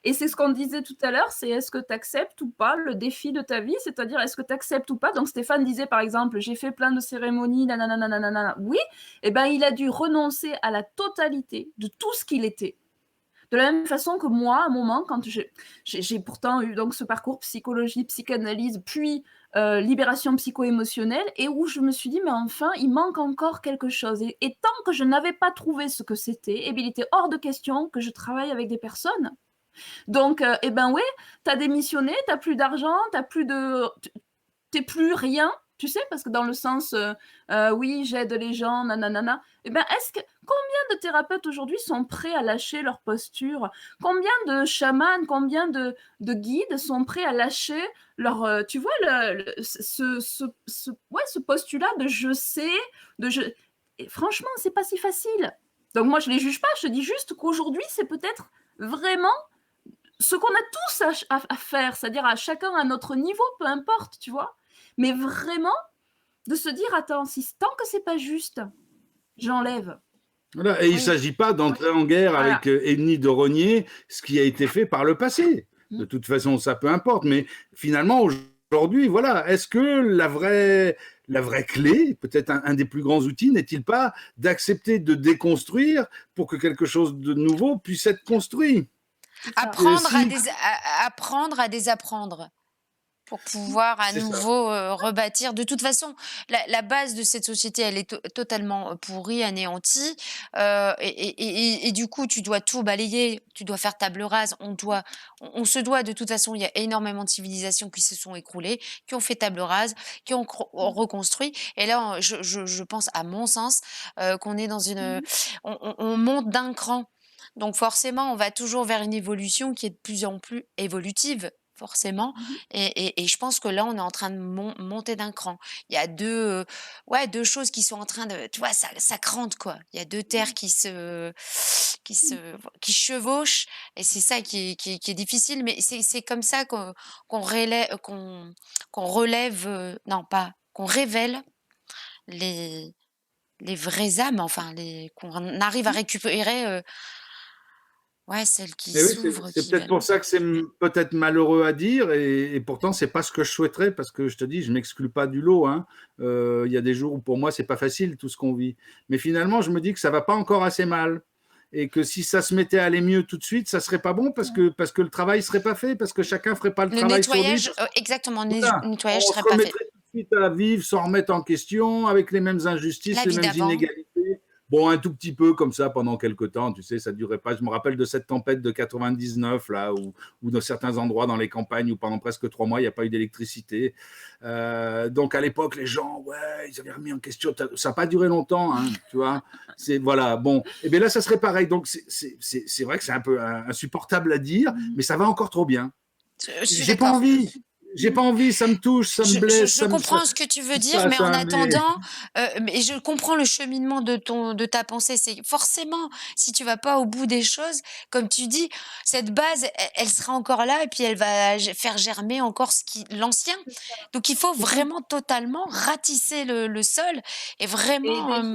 [SPEAKER 3] Et c'est ce qu'on disait tout à l'heure, c'est est-ce que tu acceptes ou pas le défi de ta vie? C'est-à-dire, est-ce que tu acceptes ou pas? Donc Stéphane disait par exemple, j'ai fait plein de cérémonies, nanana, nanana. Oui, et ben il a dû renoncer à la totalité de tout ce qu'il était. De la même façon que moi, à un moment, quand j'ai pourtant eu donc ce parcours psychologie, psychanalyse, puis libération psycho-émotionnelle, et où je me suis dit, mais enfin, il manque encore quelque chose. Et tant que je n'avais pas trouvé ce que c'était, eh bien, il était hors de question que je travaille avec des personnes. Donc, eh ben ouais, tu as démissionné, tu n'as plus d'argent, t'es plus rien, tu sais, parce que dans le sens, oui, j'aide les gens, nanana. Eh ben, combien de thérapeutes aujourd'hui sont prêts à lâcher leur posture? Combien de chamans, combien de guides sont prêts à lâcher leur, tu vois, ouais, ce postulat de je sais, de je. Et franchement, c'est pas si facile. Donc moi, je les juge pas, je dis juste qu'aujourd'hui, c'est peut-être vraiment ce qu'on a tous à faire, c'est-à-dire à chacun à notre niveau, peu importe, tu vois. Mais vraiment, de se dire, attends, tant que c'est pas juste, j'enlève.
[SPEAKER 2] Voilà. Et il ne
[SPEAKER 1] Oui,
[SPEAKER 2] s'agit pas d'entrer en guerre
[SPEAKER 3] Voilà.
[SPEAKER 2] avec Ennemi de rogner ce qui a été fait par le passé. De toute façon, ça peu importe. Mais finalement, aujourd'hui, voilà, est-ce que la vraie clé, peut-être un des plus grands outils, n'est-il pas d'accepter de déconstruire pour que quelque chose de nouveau puisse être construit? Si,
[SPEAKER 1] apprendre à désapprendre. Pour pouvoir à
[SPEAKER 2] c'est ça.
[SPEAKER 1] nouveau, rebâtir. De toute façon, la base de cette société, elle est totalement, pourrie, anéantie, et du coup, tu dois tout balayer, tu dois faire table rase. On se doit de toute façon, il y a énormément de civilisations qui se sont écroulées, qui ont fait table rase, qui ont reconstruit et là, je pense, à mon sens, qu'on est dans une, on monte d'un cran. Donc forcément, on va toujours vers une évolution qui est de plus en plus évolutive, forcément. Et je pense que là, on est en train de monter d'un cran. Il y a ouais, 2 choses qui sont en train de tu vois, ça crante, quoi. Il y a 2 terres qui se qui chevauchent et c'est ça qui est difficile, mais c'est comme ça qu'on relève, non pas, qu'on révèle les vraies âmes, enfin qu'on arrive à récupérer, ouais, celles qui
[SPEAKER 2] Mais oui,
[SPEAKER 1] s'ouvrent,
[SPEAKER 2] c'est
[SPEAKER 1] qui
[SPEAKER 2] peut-être
[SPEAKER 1] veulent
[SPEAKER 2] pour ça que c'est peut-être malheureux à dire, et pourtant c'est pas ce que je souhaiterais, parce que je te dis, je m'exclus pas du lot, hein. Il y a des jours où pour moi c'est pas facile tout ce qu'on vit, mais finalement je me dis que ça va pas encore assez mal, et que si ça se mettait à aller mieux tout de suite, ça serait pas bon, parce que le travail serait pas fait, parce que chacun ferait pas le
[SPEAKER 1] le
[SPEAKER 2] travail sur lui.
[SPEAKER 1] nettoyage, exactement,
[SPEAKER 2] Voilà,
[SPEAKER 1] nettoyage
[SPEAKER 2] on se
[SPEAKER 1] serait pas fait.
[SPEAKER 2] remettrait tout de suite à vivre sans remettre en question, avec les mêmes injustices,
[SPEAKER 1] La
[SPEAKER 2] les
[SPEAKER 1] vie
[SPEAKER 2] mêmes
[SPEAKER 1] d'avant.
[SPEAKER 2] inégalités. Bon, un tout petit peu comme ça pendant quelques temps, tu sais, ça durait pas. Je me rappelle de cette tempête de 99, là, où dans certains endroits dans les campagnes, où pendant presque 3 mois, il n'y a pas eu d'électricité. Donc à l'époque, les gens, ouais, ils avaient remis en question. Ça n'a pas duré longtemps, hein, tu vois. Voilà, bon. Et bien là, ça serait pareil. Donc c'est vrai que c'est un peu insupportable à dire, mais ça va encore trop bien.
[SPEAKER 1] Je suis
[SPEAKER 2] J'ai pas
[SPEAKER 1] d'accord.
[SPEAKER 2] envie. J'ai pas envie, ça me touche, ça me blesse,
[SPEAKER 1] Je comprends ce que tu veux dire, mais en
[SPEAKER 2] mais
[SPEAKER 1] attendant, mais je comprends le cheminement de ta pensée. C'est forcément, si tu vas pas au bout des choses, comme tu dis, cette base, elle sera encore là et puis elle va faire germer encore l'ancien. Donc il faut
[SPEAKER 3] C'est ça.
[SPEAKER 1] vraiment totalement ratisser le sol et
[SPEAKER 3] Et
[SPEAKER 1] vraiment,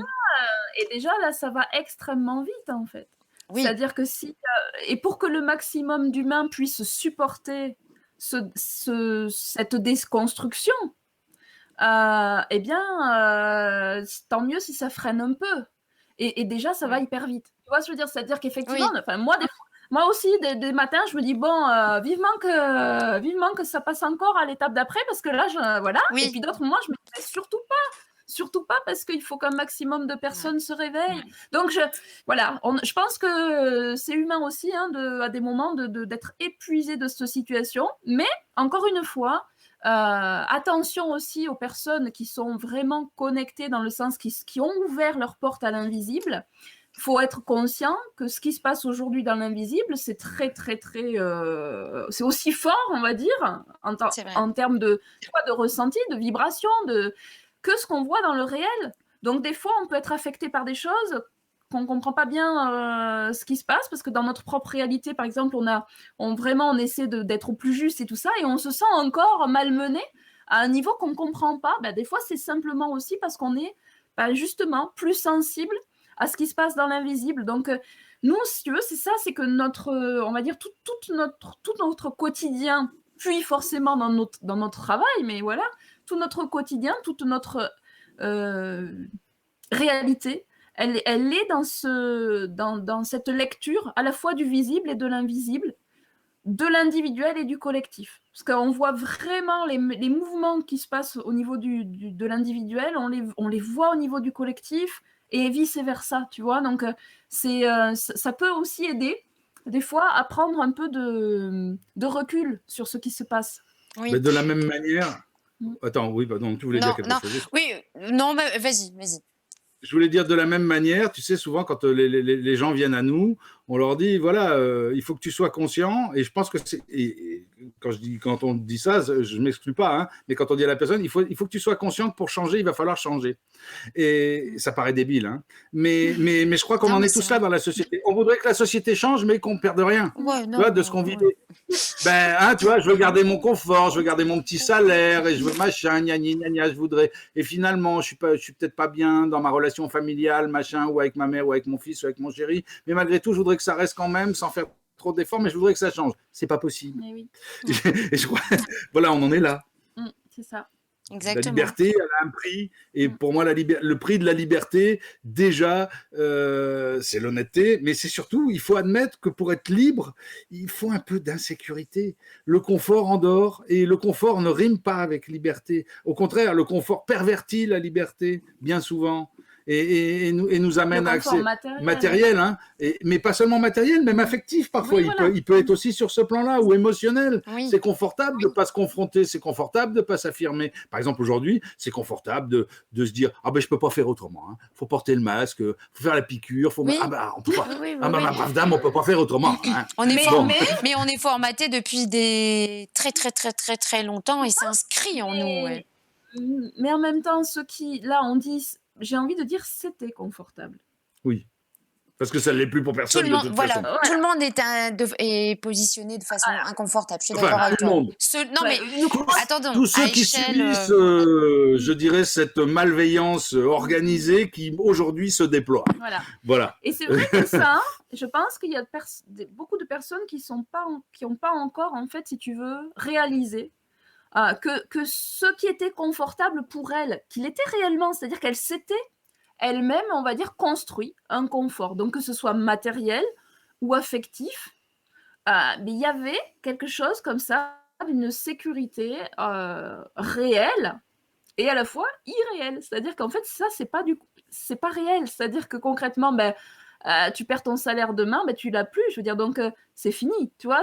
[SPEAKER 3] déjà, là, ça va extrêmement vite, en fait.
[SPEAKER 1] oui,
[SPEAKER 3] C'est-à-dire que et pour que le maximum d'humains puissent supporter cette déconstruction, eh bien, tant mieux si ça freine un peu. Et déjà, ça va hyper vite. Tu vois ce que je veux dire? C'est-à-dire qu'effectivement,
[SPEAKER 1] oui,
[SPEAKER 3] enfin, moi, Moi aussi, des matins, je me dis, bon, vivement que ça passe encore à l'étape d'après, parce que là, voilà. Et
[SPEAKER 1] Oui,
[SPEAKER 3] puis d'autres moments, je me dis, mais surtout pas, parce qu'il faut qu'un maximum de
[SPEAKER 1] ouais.
[SPEAKER 3] personnes se réveillent. Donc, voilà, je pense que c'est humain aussi, hein, à des moments, d'être épuisé de cette situation. Mais, encore une fois, attention aussi aux personnes qui sont vraiment connectées, dans le sens qui ont ouvert leur porte à l'invisible. Il faut être conscient que ce qui se passe aujourd'hui dans l'invisible, c'est très, très, très... c'est aussi fort, on va dire,
[SPEAKER 1] C'est vrai.
[SPEAKER 3] en termes de ressenti, de vibration, que ce qu'on voit dans le réel. Donc, des fois, on peut être affecté par des choses qu'on ne comprend pas bien ce qui se passe, parce que dans notre propre réalité, par exemple, on essaie d'être au plus juste et tout ça, et on se sent encore malmené à un niveau qu'on ne comprend pas. Ben, des fois, c'est simplement aussi parce qu'on est justement plus sensible à ce qui se passe dans l'invisible. Donc, nous, si tu veux, c'est ça, c'est que on va dire, tout notre quotidien, puis forcément dans notre travail, mais voilà, tout notre quotidien, toute notre réalité, elle est dans cette lecture à la fois du visible et de l'invisible, de l'individuel et du collectif. Parce qu'on voit vraiment les mouvements qui se passent au niveau de l'individuel, on les voit au niveau du collectif, et vice-versa, tu vois. Donc, ça peut aussi aider, des fois, à prendre un peu de recul sur ce qui se passe.
[SPEAKER 1] Oui.
[SPEAKER 2] Mais de la même manière...
[SPEAKER 3] Mm.
[SPEAKER 2] Attends, oui, pardon, tu voulais
[SPEAKER 1] Non,
[SPEAKER 2] dire quelque
[SPEAKER 1] non,
[SPEAKER 2] chose?
[SPEAKER 1] oui, non, mais vas-y.
[SPEAKER 2] Je voulais dire de la même manière, tu sais, souvent quand les gens viennent à nous, on leur dit, voilà, il faut que tu sois conscient, et je pense que c'est... Et quand on dit ça, je ne m'exclus pas, hein, mais quand on dit à la personne, il faut que tu sois conscient que pour changer, il va falloir changer. Et ça paraît débile, hein, mais je crois qu'on
[SPEAKER 1] Non,
[SPEAKER 2] en
[SPEAKER 1] mais
[SPEAKER 2] est tous
[SPEAKER 1] c'est
[SPEAKER 2] là
[SPEAKER 1] vrai.
[SPEAKER 2] dans la société. On voudrait que la société change, mais qu'on ne perde rien.
[SPEAKER 1] Ouais,
[SPEAKER 2] Tu
[SPEAKER 1] non,
[SPEAKER 2] vois, de ce qu'on
[SPEAKER 1] ouais.
[SPEAKER 2] vivait. Ben, hein, tu vois, je veux garder mon confort, je veux garder mon petit salaire, et je veux machin, gna gna gna gna, je voudrais. Et finalement, je suis peut-être pas bien dans ma relation familiale, machin, ou avec ma mère, ou avec mon fils, ou avec mon chéri. Mais malgré tout, je voudrais que ça reste quand même, sans faire trop d'efforts, mais je voudrais que ça change. C'est pas possible.
[SPEAKER 3] Mais oui.
[SPEAKER 2] Et je crois, voilà, on en est là.
[SPEAKER 3] C'est ça.
[SPEAKER 2] La
[SPEAKER 1] Exactement.
[SPEAKER 2] liberté, elle a un prix. Et pour moi, le prix de la liberté, déjà, c'est l'honnêteté. Mais c'est surtout, il faut admettre que pour être libre, il faut un peu d'insécurité. Le confort endort. Et le confort ne rime pas avec liberté. Au contraire, le confort pervertit la liberté, bien souvent. Et nous amène à accès matériel, hein, mais pas seulement matériel, même affectif parfois.
[SPEAKER 3] Oui, voilà.
[SPEAKER 2] Il peut être aussi sur ce plan-là, ou émotionnel.
[SPEAKER 1] Oui.
[SPEAKER 2] C'est confortable de ne pas se confronter, c'est confortable de ne pas s'affirmer. Par exemple, aujourd'hui, c'est confortable de se dire « Ah ben, je ne peux pas faire autrement. Il faut porter le masque, il faut faire la piqûre.
[SPEAKER 1] Oui.
[SPEAKER 2] Ah ben, on peut pas.
[SPEAKER 1] Oui,
[SPEAKER 2] ma brave dame, on ne peut pas faire autrement. Hein. »
[SPEAKER 1] Mais on est formaté depuis des très, très, très, très, très longtemps, et c'est inscrit en nous. Ouais.
[SPEAKER 3] Mais en même temps, ceux qui, là, on dit... J'ai envie de dire c'était confortable.
[SPEAKER 2] Oui. Parce que ça ne l'est plus pour personne, de toute façon.
[SPEAKER 1] Tout le monde est positionné de façon inconfortable. Je suis d'accord avec
[SPEAKER 2] tout
[SPEAKER 1] toi.
[SPEAKER 2] le monde.
[SPEAKER 1] Non, mais attendons.
[SPEAKER 2] Tous ceux qui subissent, je dirais, cette malveillance organisée qui, aujourd'hui, se déploie. Voilà.
[SPEAKER 3] Et c'est vrai que ça, je pense qu'il y a beaucoup de personnes qui n'ont pas encore, en fait, si tu veux, réalisé que ce qui était confortable pour elle, qu'il était réellement, c'est-à-dire qu'elle s'était elle-même, on va dire, construit un confort. Donc, que ce soit matériel ou affectif, mais il y avait quelque chose comme ça, d'une sécurité réelle et à la fois irréelle. C'est-à-dire qu'en fait, ça, c'est pas réel. C'est-à-dire que concrètement, tu perds ton salaire demain, tu l'as plus. Je veux dire, donc c'est fini. Tu vois,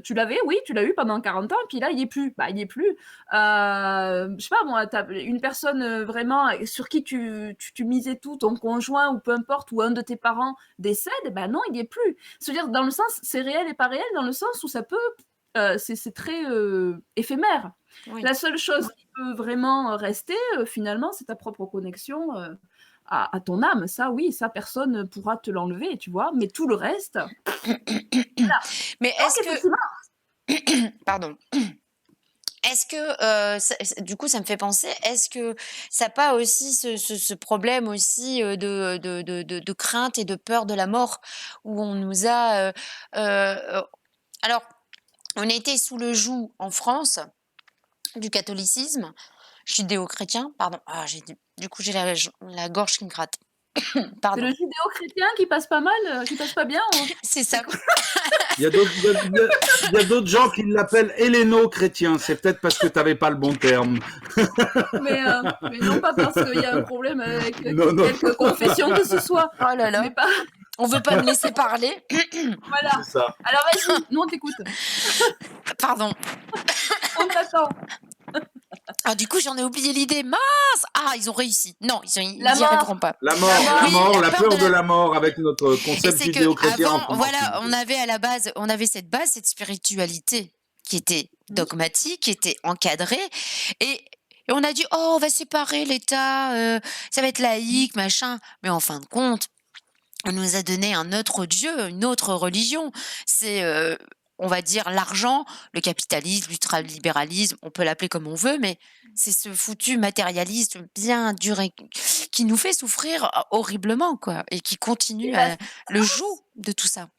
[SPEAKER 3] tu l'avais, oui, tu l'as eu pendant 40 ans, puis là, il n'y est plus. Il n'y est plus. Je sais pas, moi, t'as une personne vraiment sur qui tu misais tout, ton conjoint ou peu importe, ou un de tes parents décède, non, il n'y est plus. C'est-à-dire, dans le sens, c'est réel et pas réel, dans le sens où ça peut, c'est très éphémère. Oui. La seule chose qui peut vraiment rester, finalement, c'est ta propre connexion à ton âme. Ça, oui, ça, personne ne pourra te l'enlever, tu vois. Mais tout le reste... voilà.
[SPEAKER 1] Mais est-ce que... Pardon. Est-ce que, du coup, ça me fait penser, est-ce que ça n'a pas aussi ce problème aussi de crainte et de peur de la mort, où on nous a... alors, on était sous le joug, en France, du catholicisme, judéo-chrétien, pardon. Du coup, j'ai la gorge qui me gratte.
[SPEAKER 3] C'est le judéo-chrétien qui passe pas mal, qui passe pas bien.
[SPEAKER 1] C'est ça.
[SPEAKER 2] Il y a d'autres gens qui l'appellent héléno-chrétien. C'est peut-être parce que tu n'avais pas le bon terme.
[SPEAKER 3] Mais non pas parce qu'il y a un problème avec
[SPEAKER 2] Non.
[SPEAKER 3] quelque confession que ce soit.
[SPEAKER 1] Oh là là,
[SPEAKER 3] Mais pas...
[SPEAKER 1] on veut pas me laisser parler.
[SPEAKER 3] Voilà.
[SPEAKER 2] C'est ça.
[SPEAKER 3] Alors vas-y, nous on t'écoute.
[SPEAKER 1] Pardon.
[SPEAKER 3] On t'attend.
[SPEAKER 1] Ah, du coup, j'en ai oublié l'idée. Mince! Ah, ils ont réussi. Non, ils
[SPEAKER 3] La
[SPEAKER 1] n'y
[SPEAKER 3] mort.
[SPEAKER 1] arriveront pas.
[SPEAKER 2] La mort,
[SPEAKER 1] Oui,
[SPEAKER 2] la peur de la mort avec notre
[SPEAKER 1] Et
[SPEAKER 2] concept
[SPEAKER 1] c'est que
[SPEAKER 2] judéo-chrétien. en
[SPEAKER 1] avant,
[SPEAKER 2] France.
[SPEAKER 1] voilà, on avait à la base, on avait cette base, cette spiritualité qui était dogmatique, qui était encadrée, et on a dit, oh, on va séparer l'État, ça va être laïque, machin. Mais en fin de compte, on nous a donné un autre Dieu, une autre religion. C'est, on va dire, l'argent, le capitalisme, l'ultralibéralisme, on peut l'appeler comme on veut, mais c'est ce foutu matérialisme bien dur et qui nous fait souffrir horriblement, quoi, et qui continue
[SPEAKER 3] Et la
[SPEAKER 1] le joug de tout ça.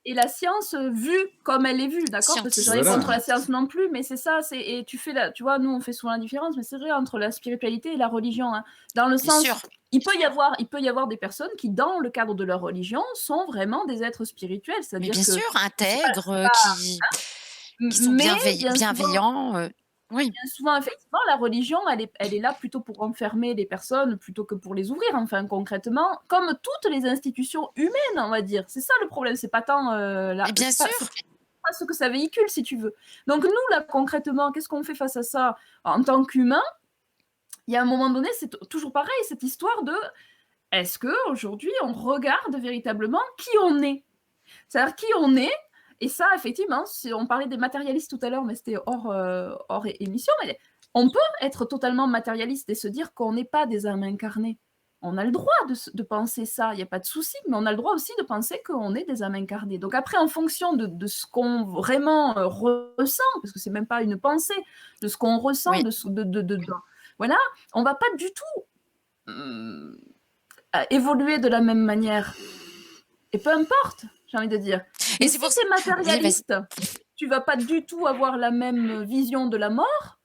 [SPEAKER 3] Et la science vue comme elle est vue, d'accord? Parce que j'ai rien
[SPEAKER 2] Voilà.
[SPEAKER 3] contre la science non plus, mais c'est ça, et tu vois, nous on fait souvent la différence, mais c'est vrai entre la spiritualité et la religion, hein. Dans le
[SPEAKER 1] Bien
[SPEAKER 3] sens,
[SPEAKER 1] sûr.
[SPEAKER 3] il peut y avoir des personnes qui, dans le cadre de leur religion, sont vraiment des êtres spirituels,
[SPEAKER 1] Mais
[SPEAKER 3] c'est-à-dire
[SPEAKER 1] bien
[SPEAKER 3] que
[SPEAKER 1] sûr, intègres, qui sont
[SPEAKER 3] mais bien souvent,
[SPEAKER 1] bienveillants. Oui,
[SPEAKER 3] bien souvent, effectivement, la religion, elle est là plutôt pour enfermer les personnes plutôt que pour les ouvrir, enfin, concrètement, comme toutes les institutions humaines, on va dire. C'est ça le problème, c'est pas tant
[SPEAKER 1] mais bien sûr.
[SPEAKER 3] c'est pas ce que ça véhicule, si tu veux. Donc nous, là, concrètement, qu'est-ce qu'on fait face à ça? En tant qu'humain, il y a un moment donné, c'est toujours pareil, cette histoire de est-ce qu'aujourd'hui, on regarde véritablement qui on est? C'est-à-dire qui on est. Et ça, effectivement, on parlait des matérialistes tout à l'heure, mais c'était hors émission, mais on peut être totalement matérialiste et se dire qu'on n'est pas des âmes incarnées. On a le droit de penser ça, il n'y a pas de souci, mais on a le droit aussi de penser qu'on est des âmes incarnées. Donc après, en fonction de ce qu'on vraiment ressent, parce que c'est même pas une pensée, de ce qu'on ressent,
[SPEAKER 1] Oui.
[SPEAKER 3] voilà, on va pas du tout évoluer de la même manière. Et peu importe, j'ai envie de dire.
[SPEAKER 1] Et
[SPEAKER 3] Et
[SPEAKER 1] c'est
[SPEAKER 3] si
[SPEAKER 1] pour
[SPEAKER 3] tu es matérialiste, tu vas pas du tout avoir la même vision de la mort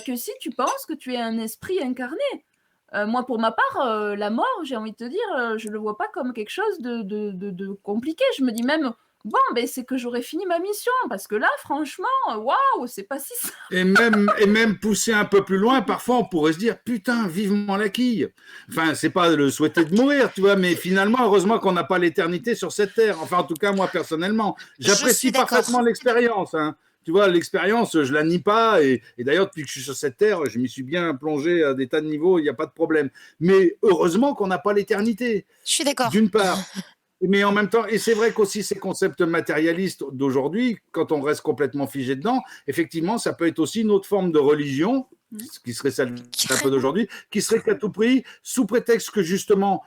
[SPEAKER 3] que si tu penses que tu es un esprit incarné. Moi, pour ma part, la mort, j'ai envie de te dire, je le vois pas comme quelque chose de compliqué. Je me dis même, bon, ben, c'est que j'aurais fini ma mission, parce que là, franchement, waouh, c'est pas si simple.
[SPEAKER 2] Et même pousser un peu plus loin, parfois on pourrait se dire putain, vivement la quille. Enfin, c'est pas le souhaiter de mourir, tu vois, mais finalement, heureusement qu'on n'a pas l'éternité sur cette terre. Enfin, en tout cas, moi personnellement, j'apprécie parfaitement l'expérience. Hein. Tu vois, l'expérience, je la nie pas. Et d'ailleurs, depuis que je suis sur cette terre, je m'y suis bien plongé à des tas de niveaux, il n'y a pas de problème. Mais heureusement qu'on n'a pas l'éternité.
[SPEAKER 1] Je suis d'accord.
[SPEAKER 2] D'une part. Mais en même temps, et c'est vrai qu'aussi ces concepts matérialistes d'aujourd'hui, quand on reste complètement figé dedans, effectivement, ça peut être aussi une autre forme de religion, ce qui serait celle un peu d'aujourd'hui, qui serait qu'à tout prix, sous prétexte que justement,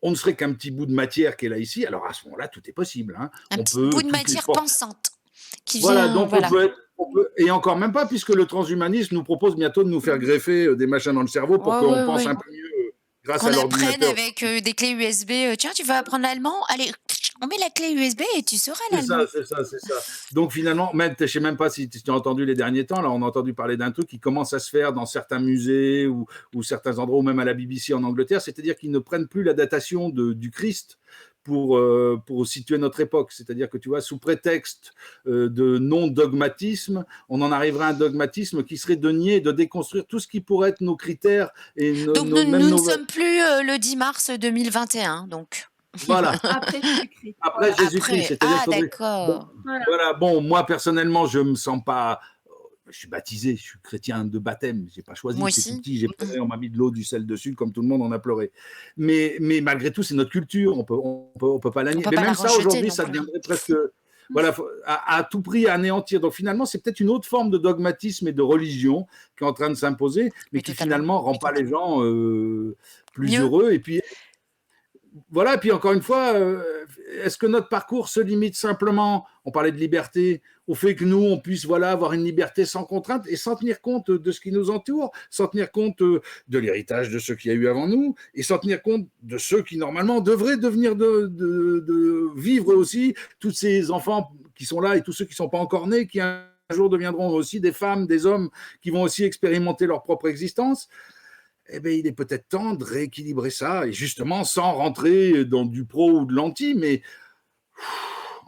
[SPEAKER 2] on ne serait qu'un petit bout de matière qui est là ici, alors à ce moment-là, tout est possible. Hein.
[SPEAKER 1] Un petit bout de matière pensante qui vient.
[SPEAKER 2] Voilà, donc on peut, et encore même pas, puisque le transhumanisme nous propose bientôt de nous faire greffer des machins dans le cerveau pour qu'on pense un peu mieux grâce à l'ordinateur.
[SPEAKER 1] Qu'on apprenne avec des clés USB. Tiens, tu vas apprendre l'allemand? Allez, on met la clé USB et tu sauras l'allemand.
[SPEAKER 2] C'est ça. Donc finalement, même, je ne sais même pas si tu as entendu les derniers temps, là on a entendu parler d'un truc qui commence à se faire dans certains musées ou certains endroits, ou même à la BBC en Angleterre, c'est-à-dire qu'ils ne prennent plus la datation du Christ pour situer notre époque. C'est-à-dire que tu vois, sous prétexte de non-dogmatisme, on en arriverait à un dogmatisme qui serait de nier, de déconstruire tout ce qui pourrait être nos critères. Et
[SPEAKER 1] donc nous ne sommes plus le 10 mars 2021, donc...
[SPEAKER 3] Voilà. Après Jésus-Christ.
[SPEAKER 2] Après Jésus-Christ, c'est-à-dire
[SPEAKER 1] d'accord.
[SPEAKER 2] Bon, moi personnellement, je me sens pas. Je suis baptisé, je suis chrétien de baptême. J'ai pas choisi. J'étais tout petit, j'ai pleuré, on m'a mis de l'eau, du sel dessus, comme tout le monde, on a pleuré. Mais malgré tout, c'est notre culture. On peut pas la nier. Mais même ça, aujourd'hui, ça deviendrait presque. Voilà, à tout prix anéantir. Donc finalement, c'est peut-être une autre forme de dogmatisme et de religion qui est en train de s'imposer, mais qui finalement rend pas les gens plus heureux. Et puis. Voilà, et puis encore une fois, est-ce que notre parcours se limite simplement, on parlait de liberté, au fait que nous, on puisse avoir une liberté sans contrainte et sans tenir compte de ce qui nous entoure, sans tenir compte de l'héritage de ceux qui y a eu avant nous, et sans tenir compte de ceux qui, normalement, devraient devenir de vivre aussi, tous ces enfants qui sont là et tous ceux qui ne sont pas encore nés, qui un jour deviendront aussi des femmes, des hommes, qui vont aussi expérimenter leur propre existence. Eh bien, il est peut-être temps de rééquilibrer ça, et justement, sans rentrer dans du pro ou de l'anti, mais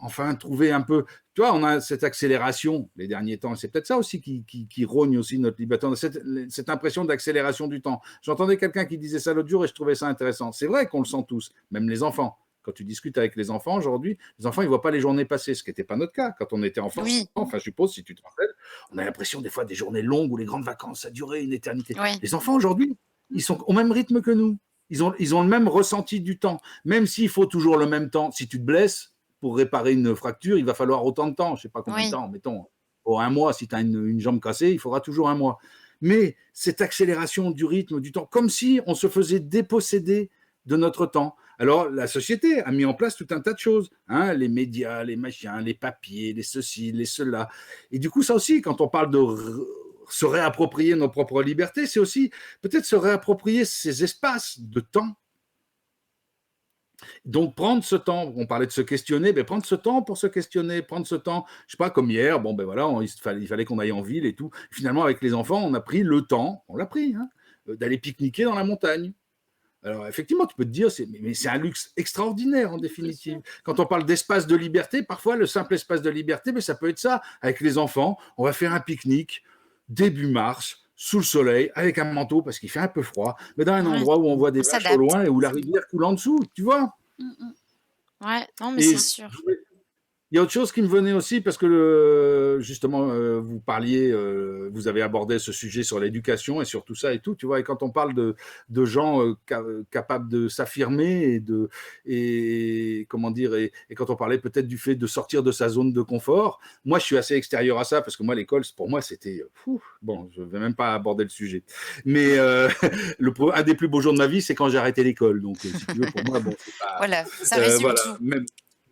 [SPEAKER 2] enfin trouver un peu. Tu vois, on a cette accélération les derniers temps. C'est peut-être ça aussi qui rogne aussi notre liberté. On a cette impression d'accélération du temps. J'entendais quelqu'un qui disait ça l'autre jour et je trouvais ça intéressant. C'est vrai qu'on le sent tous, même les enfants. Quand tu discutes avec les enfants aujourd'hui, les enfants, ils ne voient pas les journées passer, ce qui n'était pas notre cas quand on était enfant.
[SPEAKER 1] Oui,
[SPEAKER 2] Enfin, je suppose, si tu te rappelles, on a l'impression des fois des journées longues ou les grandes vacances, ça durait une éternité.
[SPEAKER 1] oui,
[SPEAKER 2] Les enfants aujourd'hui, ils sont au même rythme que nous. Ils ont le même ressenti du temps. Même s'il faut toujours le même temps. Si tu te blesses, pour réparer une fracture, il va falloir autant de temps. Je ne sais pas combien de
[SPEAKER 1] oui,
[SPEAKER 2] temps, mettons. Pour un mois, si tu as une jambe cassée, il faudra toujours un mois. Mais cette accélération du rythme, du temps, comme si on se faisait déposséder de notre temps. Alors, la société a mis en place tout un tas de choses. Hein, les médias, les machins, les papiers, les ceci, les cela. Et du coup, ça aussi, quand on parle de se réapproprier nos propres libertés, c'est aussi peut-être se réapproprier ces espaces de temps. Donc, prendre ce temps, on parlait de se questionner, ben, prendre ce temps pour se questionner, prendre ce temps, je sais pas, comme hier, bon, ben voilà, il fallait qu'on aille en ville et tout. Finalement, avec les enfants, on a pris le temps, on l'a pris, hein, d'aller pique-niquer dans la montagne. Alors, effectivement, tu peux te dire, mais c'est un luxe extraordinaire en définitive. Quand on parle d'espace de liberté, parfois, le simple espace de liberté, mais ça peut être ça. Avec les enfants, on va faire un pique-nique début mars, sous le soleil, avec un manteau parce qu'il fait un peu froid, mais dans un
[SPEAKER 1] ouais,
[SPEAKER 2] endroit où on voit des
[SPEAKER 1] on
[SPEAKER 2] vaches au
[SPEAKER 1] s'adapte.
[SPEAKER 2] loin et où la rivière coule en dessous, tu vois.
[SPEAKER 1] Ouais, non, mais
[SPEAKER 2] Et
[SPEAKER 1] c'est sûr.
[SPEAKER 2] il y a autre chose qui me venait aussi parce que justement, vous parliez, vous avez abordé ce sujet sur l'éducation et sur tout ça et tout, tu vois. Et quand on parle de gens capables de s'affirmer et comment dire, et quand on parlait peut-être du fait de sortir de sa zone de confort, moi je suis assez extérieur à ça parce que moi l'école, pour moi c'était, bon, je vais même pas aborder le sujet, mais un des plus beaux jours de ma vie, c'est quand j'ai arrêté l'école. Donc si tu veux, pour moi, bon, c'est pas,
[SPEAKER 1] Voilà, ça résume
[SPEAKER 2] voilà,
[SPEAKER 1] tout.
[SPEAKER 2] même.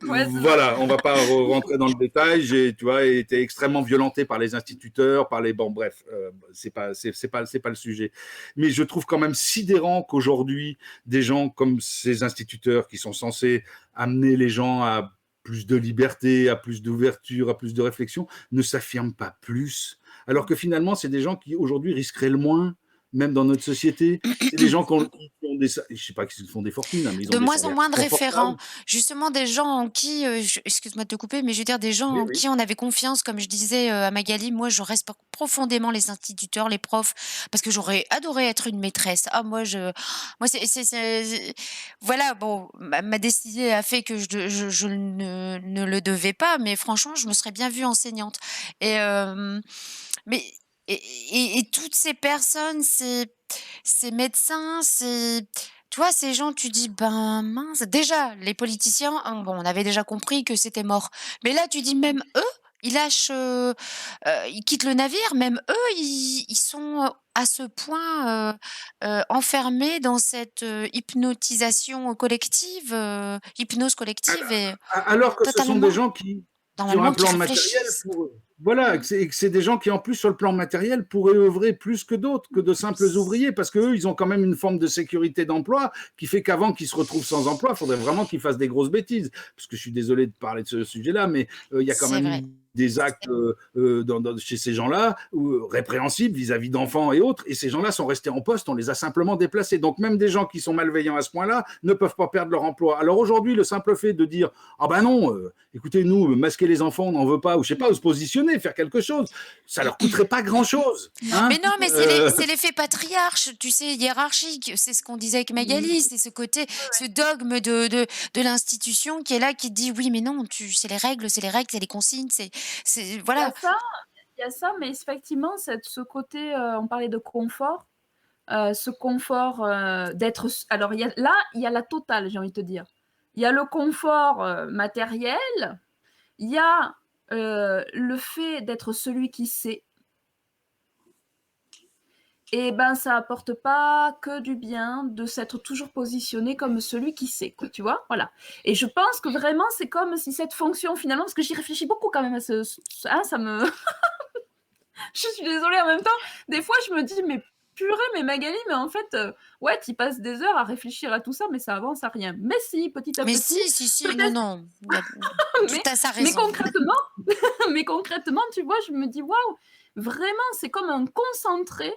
[SPEAKER 3] Ouais, c'est ça.
[SPEAKER 2] Voilà, on va pas rentrer dans le détail. J'ai, tu vois, été extrêmement violenté par les instituteurs, par les, bon, bref, c'est pas le sujet. Mais je trouve quand même sidérant qu'aujourd'hui, des gens comme ces instituteurs qui sont censés amener les gens à plus de liberté, à plus d'ouverture, à plus de réflexion, ne s'affirment pas plus. Alors que finalement, c'est des gens qui aujourd'hui risqueraient le moins, même dans notre société. C'est des gens qui ont des, je sais pas qu'ils font des fortunes, hein, mais ils ont
[SPEAKER 1] De
[SPEAKER 2] des
[SPEAKER 1] moins en
[SPEAKER 2] salaires
[SPEAKER 1] moins de référents,
[SPEAKER 2] confortables.
[SPEAKER 1] justement des gens en qui, excuse-moi de te couper, mais je veux dire des gens
[SPEAKER 2] Oui,
[SPEAKER 1] en
[SPEAKER 2] oui.
[SPEAKER 1] qui on avait confiance, comme je disais, à Magali, moi je respecte profondément les instituteurs, les profs, parce que j'aurais adoré être une maîtresse. Ah moi voilà, bon, ma destinée a fait que je ne le devais pas, mais franchement, je me serais bien vue enseignante et mais et toutes ces personnes, ces médecins, tu vois, ces gens, tu dis: «Ben, mince». Déjà, les politiciens, hein, bon, on avait déjà compris que c'était mort. Mais là, tu dis même eux, ils lâchent, ils quittent le navire, même eux, ils sont, à ce point, enfermés dans cette, hypnotisation collective, hypnose collective et
[SPEAKER 2] Alors que ce sont des
[SPEAKER 1] totalement
[SPEAKER 2] gens qui ont un
[SPEAKER 1] normalement qui
[SPEAKER 2] plan matériel
[SPEAKER 1] réfléchissent.
[SPEAKER 2] pour eux. Voilà, et que c'est des gens qui, en plus, sur le plan matériel, pourraient œuvrer plus que d'autres, que de simples ouvriers, parce qu'eux, ils ont quand même une forme de sécurité d'emploi qui fait qu'avant qu'ils se retrouvent sans emploi, il faudrait vraiment qu'ils fassent des grosses bêtises. Parce que je suis désolé de parler de ce sujet-là, mais il y a quand
[SPEAKER 1] C'est
[SPEAKER 2] même
[SPEAKER 1] vrai.
[SPEAKER 2] eu des actes chez ces gens-là répréhensibles vis-à-vis d'enfants et autres, et ces gens-là sont restés en poste, on les a simplement déplacés. Donc même des gens qui sont malveillants à ce point-là ne peuvent pas perdre leur emploi. Alors aujourd'hui, le simple fait de dire ah ben non, écoutez, nous, masquer les enfants, on n'en veut pas, ou je sais pas, ou se positionner, faire quelque chose, ça leur coûterait pas grand-chose.
[SPEAKER 3] Non.
[SPEAKER 1] Mais
[SPEAKER 2] Hein.
[SPEAKER 1] non, mais c'est l'effet patriarche, tu sais, hiérarchique. C'est ce qu'on disait avec Magali, c'est ce côté, ce dogme de l'institution qui est là, qui te dit: «Oui, mais non, c'est les règles, c'est les consignes, c'est»
[SPEAKER 3] Il y a
[SPEAKER 1] voilà.
[SPEAKER 3] ça, il y a ça, mais effectivement, ce côté, on parlait de confort, ce confort d'être. Alors, il y a la totale, j'ai envie de te dire. Il y a le confort matériel, il y a le fait d'être celui qui sait. Et ben, ça apporte pas que du bien de s'être toujours positionné comme celui qui sait, quoi, tu vois, voilà. Et je pense que vraiment, c'est comme si cette fonction, finalement, parce que j'y réfléchis beaucoup quand même à ça me. Je suis désolée en même temps. Des fois, je me dis, mais purée, mais Magali, mais en fait, ouais, tu passes des heures à réfléchir à tout ça, mais ça avance à rien. Mais si, petit à
[SPEAKER 1] Mais
[SPEAKER 3] petit,
[SPEAKER 1] si, non,
[SPEAKER 3] peut-être,
[SPEAKER 1] non, tout
[SPEAKER 3] mais,
[SPEAKER 1] à sa
[SPEAKER 3] mais
[SPEAKER 1] raison.
[SPEAKER 3] concrètement, mais concrètement, tu vois, je me dis, waouh, vraiment, c'est comme un concentré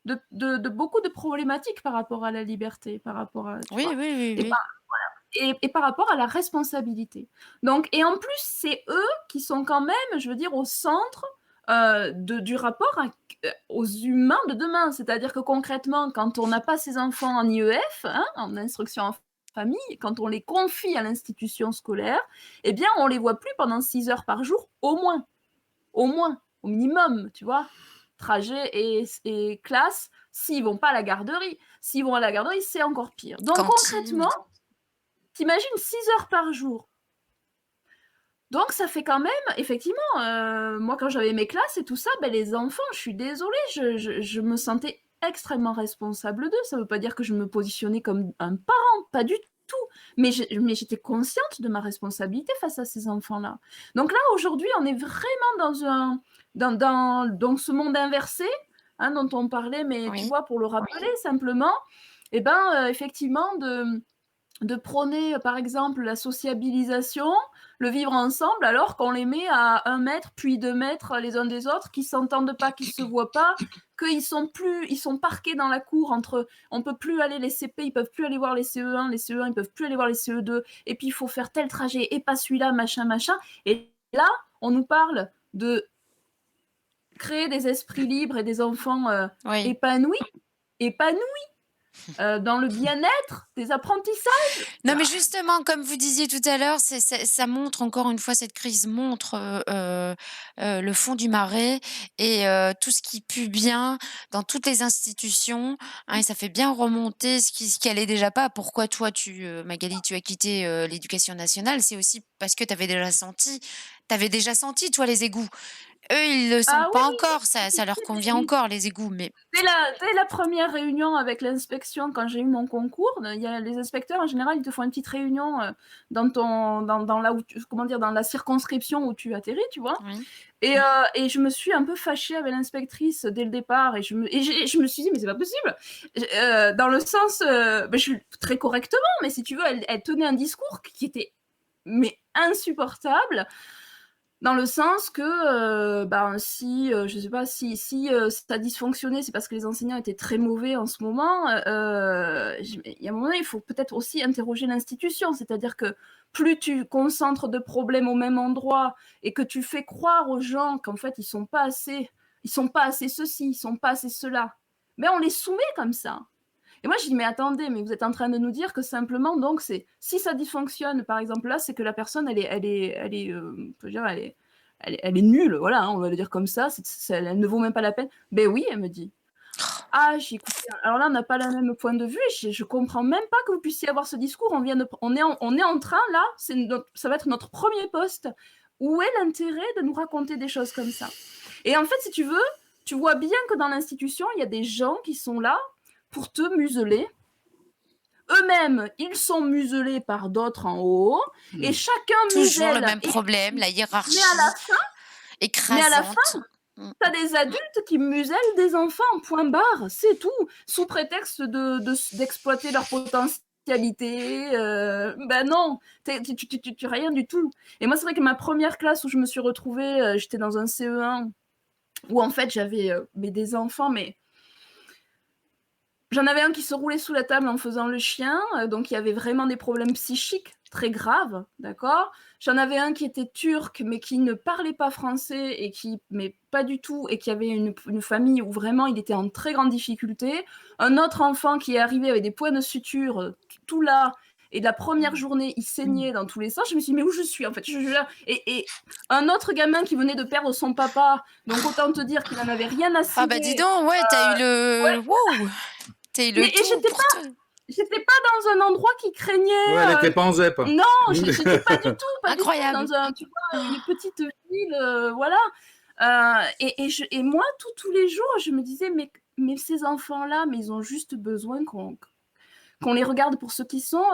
[SPEAKER 3] de beaucoup de problématiques par rapport à la liberté, par rapport à, tu
[SPEAKER 1] Oui,
[SPEAKER 3] vois.
[SPEAKER 1] oui, oui,
[SPEAKER 3] Et
[SPEAKER 1] oui.
[SPEAKER 3] et par rapport à la responsabilité. Donc, et en plus, c'est eux qui sont quand même, je veux dire, au centre du rapport aux humains de demain. C'est-à-dire que concrètement, quand on n'a pas ses enfants en IEF, hein, en instruction en famille, quand on les confie à l'institution scolaire, eh bien, on les voit plus pendant 6 heures par jour, au moins, au minimum, tu vois. Trajet et classe, s'ils vont pas à la garderie. S'ils vont à la garderie, c'est encore pire. Donc
[SPEAKER 1] Cantine.
[SPEAKER 3] concrètement, t'imagines 6 heures par jour. Donc ça fait quand même, effectivement, moi quand j'avais mes classes et tout ça, ben, les enfants, je suis désolée, je me sentais extrêmement responsable d'eux. Ça ne veut pas dire que je me positionnais comme un parent, pas du tout. Mais j'étais consciente de ma responsabilité face à ces enfants-là. Donc là, aujourd'hui, on est vraiment dans ce monde inversé, hein, dont on parlait, mais tu vois, pour le rappeler simplement, eh ben, effectivement, de prôner, par exemple, la sociabilisation, le vivre ensemble, alors qu'on les met à 1 mètre, puis 2 mètres les uns des autres, qui s'entendent pas, qui se voient pas, qu'ils sont parqués dans la cour entre eux. On peut plus aller, les CP, ils peuvent plus aller voir les CE1, les CE1, ils peuvent plus aller voir les CE2, et puis il faut faire tel trajet, et pas celui-là, machin, machin. Et là, on nous parle de créer des esprits libres et des enfants épanouis, dans le bien-être, des apprentissages.
[SPEAKER 1] Non, mais justement, comme vous disiez tout à l'heure, ça montre, encore une fois, cette crise montre le fond du marais et tout ce qui pue bien dans toutes les institutions, hein, et ça fait bien remonter ce qui allait déjà pas. Pourquoi toi, Magali, tu as quitté l'éducation nationale? C'est aussi parce que tu avais déjà senti, toi, les égouts. Eux, ils le sentent pas encore, ça leur convient encore, les égouts, mais
[SPEAKER 3] Dès la première réunion avec l'inspection, quand j'ai eu mon concours, il y a les inspecteurs, en général, ils te font une petite réunion dans la circonscription où tu atterris, tu vois.
[SPEAKER 1] oui.
[SPEAKER 3] Et je me suis un peu fâchée avec l'inspectrice dès le départ, et je me suis dit, mais c'est pas possible. Dans le sens, je suis très correctement, mais si tu veux, elle tenait un discours qui était insupportable. Dans le sens que, je sais pas, si ça a dysfonctionné, c'est parce que les enseignants étaient très mauvais en ce moment. Il y a un moment donné, il faut peut-être aussi interroger l'institution. C'est-à-dire que plus tu concentres de problèmes au même endroit et que tu fais croire aux gens qu'en fait, ils sont pas assez ceci, ils sont pas assez cela, mais on les soumet comme ça. Et moi, je dis, mais attendez, mais vous êtes en train de nous dire que simplement, donc, si ça dysfonctionne, par exemple, là, c'est que la personne, elle est nulle, voilà, hein, on va le dire comme ça, elle ne vaut même pas la peine. Ben oui, elle me dit. Ah, j'ai écouté. Alors là, on n'a pas le même point de vue, et je comprends même pas que vous puissiez avoir ce discours. On est en train, là, ça va être notre premier poste. Où est l'intérêt de nous raconter des choses comme ça? Et en fait, si tu veux, tu vois bien que dans l'institution, il y a des gens qui sont là pour te museler. Eux-mêmes, ils sont muselés par d'autres en haut, et chacun
[SPEAKER 1] Toujours
[SPEAKER 3] muselle.
[SPEAKER 1] le même problème, la hiérarchie
[SPEAKER 3] Mais à la fin,
[SPEAKER 1] écrasante.
[SPEAKER 3] t'as des adultes qui musellent des enfants, point barre, c'est tout, sous prétexte d'exploiter leur potentialité. Ben non, tu rien du tout. Et moi, c'est vrai que ma première classe où je me suis retrouvée, j'étais dans un CE1 où en fait j'avais des enfants, mais j'en avais un qui se roulait sous la table en faisant le chien, donc il y avait vraiment des problèmes psychiques très graves, d'accord. J'en avais un qui était turc, mais qui ne parlait pas français, mais pas du tout, et qui avait une famille où vraiment il était en très grande difficulté. Un autre enfant qui est arrivé avec des points de suture tout là, et de la première journée, il saignait dans tous les sens. Je me suis dit, mais où je suis en fait? Et un autre gamin qui venait de perdre son papa, donc autant te dire qu'il n'en avait rien à cirer.
[SPEAKER 1] Ah bah dis donc, ouais, t'as eu le... Wow. T'as eu le
[SPEAKER 3] Mais j'étais pas dans un endroit qui craignait.
[SPEAKER 2] Ouais, elle était pas en ZEP.
[SPEAKER 3] Non, j'étais pas du tout.
[SPEAKER 1] Incroyable.
[SPEAKER 3] Du tout, dans une petite ville, voilà. Et moi, tous les jours, je me disais, mais ces enfants-là, mais ils ont juste besoin qu'on les regarde pour ceux qui sont.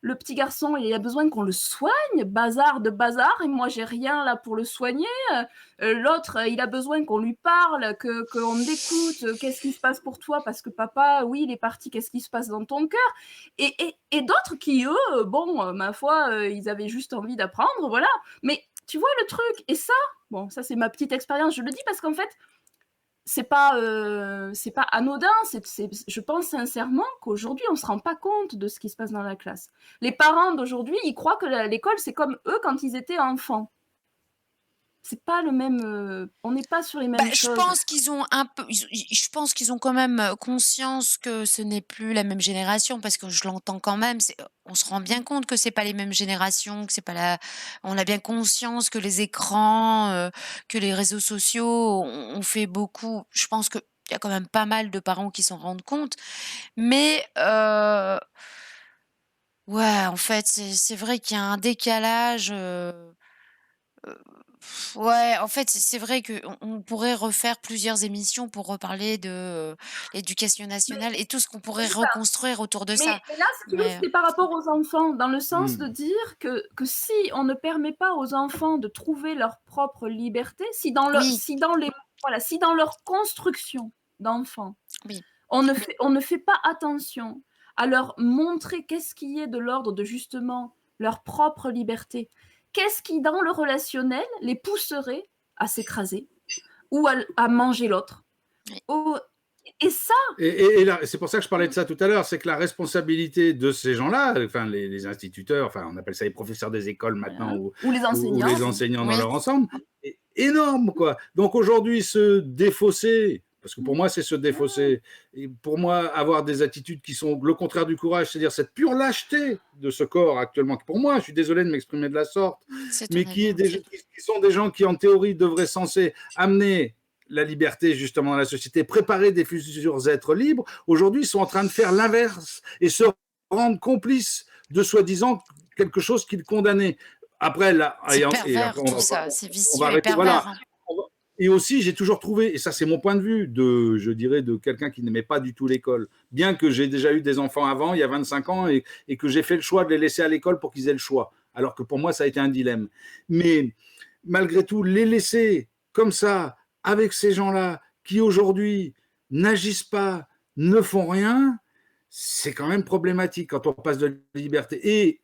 [SPEAKER 3] Le petit garçon, il a besoin qu'on le soigne, bazar de bazar, et moi, j'ai rien là pour le soigner. L'autre, il a besoin qu'on lui parle, qu'on écoute, qu'est-ce qui se passe pour toi, parce que papa, oui, il est parti, qu'est-ce qui se passe dans ton cœur? Et d'autres qui, eux, bon, ma foi, ils avaient juste envie d'apprendre, voilà. Mais tu vois le truc, et ça, bon, ça c'est ma petite expérience, je le dis parce qu'en fait, c'est pas anodin. Je pense sincèrement qu'aujourd'hui, on se rend pas compte de ce qui se passe dans la classe. Les parents d'aujourd'hui, ils croient que l'école, c'est comme eux quand ils étaient enfants. C'est pas le même. On n'est pas sur les mêmes
[SPEAKER 1] Je
[SPEAKER 3] choses.
[SPEAKER 1] pense qu'ils ont un peu, je pense qu'ils ont quand même conscience que ce n'est plus la même génération, parce que je l'entends quand même. On se rend bien compte que c'est pas les mêmes générations, que c'est pas la. On a bien conscience que les écrans, que les réseaux sociaux ont fait beaucoup. Je pense qu'il y a quand même pas mal de parents qui s'en rendent compte, mais ouais, en fait, c'est vrai qu'il y a un décalage. Heu, ouais, en fait, c'est vrai qu'on pourrait refaire plusieurs émissions pour reparler de, l'éducation
[SPEAKER 3] Mais
[SPEAKER 1] nationale et tout ce qu'on pourrait
[SPEAKER 3] c'est ça.
[SPEAKER 1] reconstruire autour de ça.
[SPEAKER 3] Mais là, si tu veux,
[SPEAKER 1] Mais
[SPEAKER 3] c'était par rapport aux enfants, dans le sens de
[SPEAKER 2] Mmh.
[SPEAKER 3] dire que si on ne permet pas aux enfants de trouver leur propre liberté,
[SPEAKER 1] oui,
[SPEAKER 3] si dans leur construction d'enfants,
[SPEAKER 1] oui,
[SPEAKER 3] on ne fait pas attention à leur montrer qu'est-ce qui est de l'ordre de justement leur propre liberté, qu'est-ce qui, dans le relationnel, les pousserait à s'écraser ou à manger l'autre.
[SPEAKER 1] oui,
[SPEAKER 3] Au- Et ça,
[SPEAKER 2] Et là, c'est pour ça que je parlais de ça tout à l'heure, c'est que la responsabilité de ces gens-là, enfin les instituteurs, enfin on appelle ça les professeurs des écoles maintenant,
[SPEAKER 3] voilà, ou les
[SPEAKER 2] ou
[SPEAKER 3] enseignants,
[SPEAKER 2] les enseignants dans
[SPEAKER 1] oui,
[SPEAKER 2] leur ensemble, est énorme quoi. Donc aujourd'hui se défausser, parce que pour moi c'est se défausser, et pour moi avoir des attitudes qui sont le contraire du courage, c'est-à-dire cette pure lâcheté de ce corps actuellement, qui pour moi, je suis désolé de m'exprimer de la sorte,
[SPEAKER 1] c'est ton
[SPEAKER 2] mais
[SPEAKER 1] avis, hein.
[SPEAKER 2] qui sont des gens qui en théorie devraient censés amener la liberté justement dans la société, préparer des futurs êtres libres, aujourd'hui ils sont en train de faire l'inverse et se rendre complices de soi-disant quelque chose qu'ils condamnaient. Après, là,
[SPEAKER 1] C'est
[SPEAKER 2] et
[SPEAKER 1] pervers
[SPEAKER 2] après
[SPEAKER 1] tout ça, c'est
[SPEAKER 2] on va
[SPEAKER 1] vicieux et
[SPEAKER 2] arrêter. Voilà.
[SPEAKER 1] pervers, hein.
[SPEAKER 2] Et aussi, j'ai toujours trouvé, et ça c'est mon point de vue, je dirais, de quelqu'un qui n'aimait pas du tout l'école, bien que j'ai déjà eu des enfants avant, il y a 25 ans, et que j'ai fait le choix de les laisser à l'école pour qu'ils aient le choix, alors que pour moi ça a été un dilemme. Mais malgré tout, les laisser comme ça, avec ces gens-là, qui aujourd'hui n'agissent pas, ne font rien, c'est quand même problématique quand on passe de la liberté. Et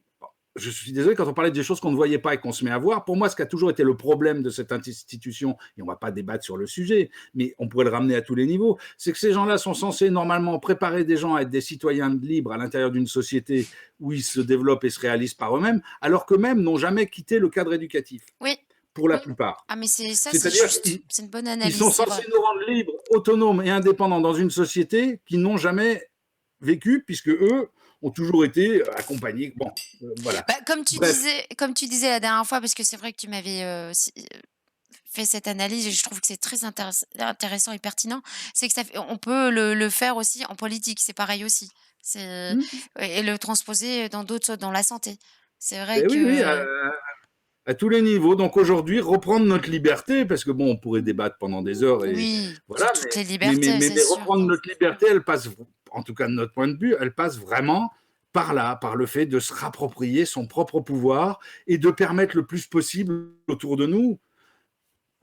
[SPEAKER 2] je suis désolé, quand on parlait des choses qu'on ne voyait pas et qu'on se met à voir, pour moi, ce qui a toujours été le problème de cette institution, et on ne va pas débattre sur le sujet, mais on pourrait le ramener à tous les niveaux, c'est que ces gens-là sont censés normalement préparer des gens à être des citoyens libres à l'intérieur d'une société où ils se développent et se réalisent par eux-mêmes, alors qu'eux-mêmes n'ont jamais quitté le cadre éducatif,
[SPEAKER 1] Oui,
[SPEAKER 2] pour la plupart.
[SPEAKER 1] ah mais c'est ça, c'est
[SPEAKER 2] C'est-à-dire
[SPEAKER 1] juste. C'est une bonne
[SPEAKER 2] qu'ils
[SPEAKER 1] analyse,
[SPEAKER 2] sont
[SPEAKER 1] c'est vrai.
[SPEAKER 2] censés nous rendre libres, autonomes et indépendants dans une société qu'ils n'ont jamais vécu, puisque eux ont toujours été accompagnés. Bon, voilà.
[SPEAKER 1] Bah,
[SPEAKER 2] Bref,
[SPEAKER 1] comme tu disais la dernière fois, parce que c'est vrai que tu m'avais, fait cette analyse et je trouve que c'est très intéressant et pertinent, c'est que on peut le faire aussi en politique, c'est pareil aussi. C'est et le transposer dans la santé. C'est vrai
[SPEAKER 2] ben oui, oui,
[SPEAKER 1] que
[SPEAKER 2] à tous les niveaux. Donc aujourd'hui, reprendre notre liberté, parce que bon, on pourrait débattre pendant des heures et
[SPEAKER 1] oui,
[SPEAKER 2] voilà,
[SPEAKER 1] toutes les libertés, c'est
[SPEAKER 2] mais
[SPEAKER 1] sûr.
[SPEAKER 2] reprendre notre liberté, elle passe, en tout cas de notre point de vue, elle passe vraiment par là, par le fait de se rapproprier son propre pouvoir et de permettre le plus possible autour de nous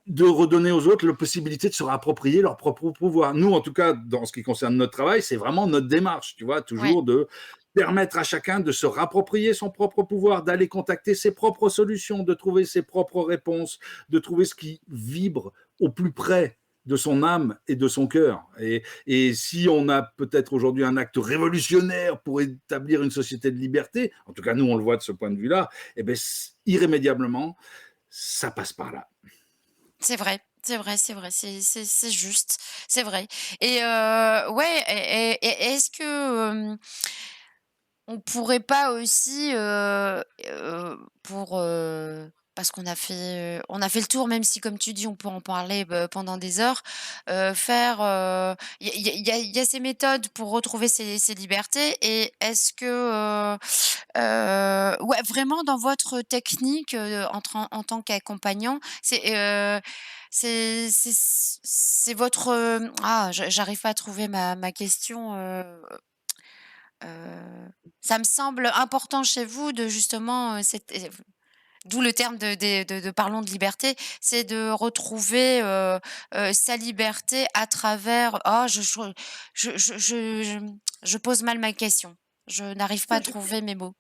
[SPEAKER 2] de redonner aux autres la possibilité de se réapproprier leur propre pouvoir. Nous, en tout cas, dans ce qui concerne notre travail, c'est vraiment notre démarche, tu vois,
[SPEAKER 1] Ouais,
[SPEAKER 2] toujours de permettre à chacun de se réapproprier son propre pouvoir, d'aller contacter ses propres solutions, de trouver ses propres réponses, de trouver ce qui vibre au plus près de son âme et de son cœur. Et si on a peut-être aujourd'hui un acte révolutionnaire pour établir une société de liberté, en tout cas nous on le voit de ce point de vue-là, eh bien, irrémédiablement, ça passe par là.
[SPEAKER 1] c'est vrai. C'est vrai, c'est vrai, c'est juste, c'est vrai et ouais et est-ce que, on pourrait pas aussi, pour, parce on a fait le tour, même si comme tu dis, on peut en parler, pendant des heures, faire, il y a ces méthodes pour retrouver ses libertés et est-ce que, ouais, vraiment dans votre technique, en tant qu'accompagnant, c'est votre, j'arrive pas à trouver ma question, Heu, ça me semble important chez vous de justement, d'où le terme de parlons de liberté, c'est de retrouver, sa liberté à travers je pose mal ma question. Je n'arrive pas à trouver mes mots.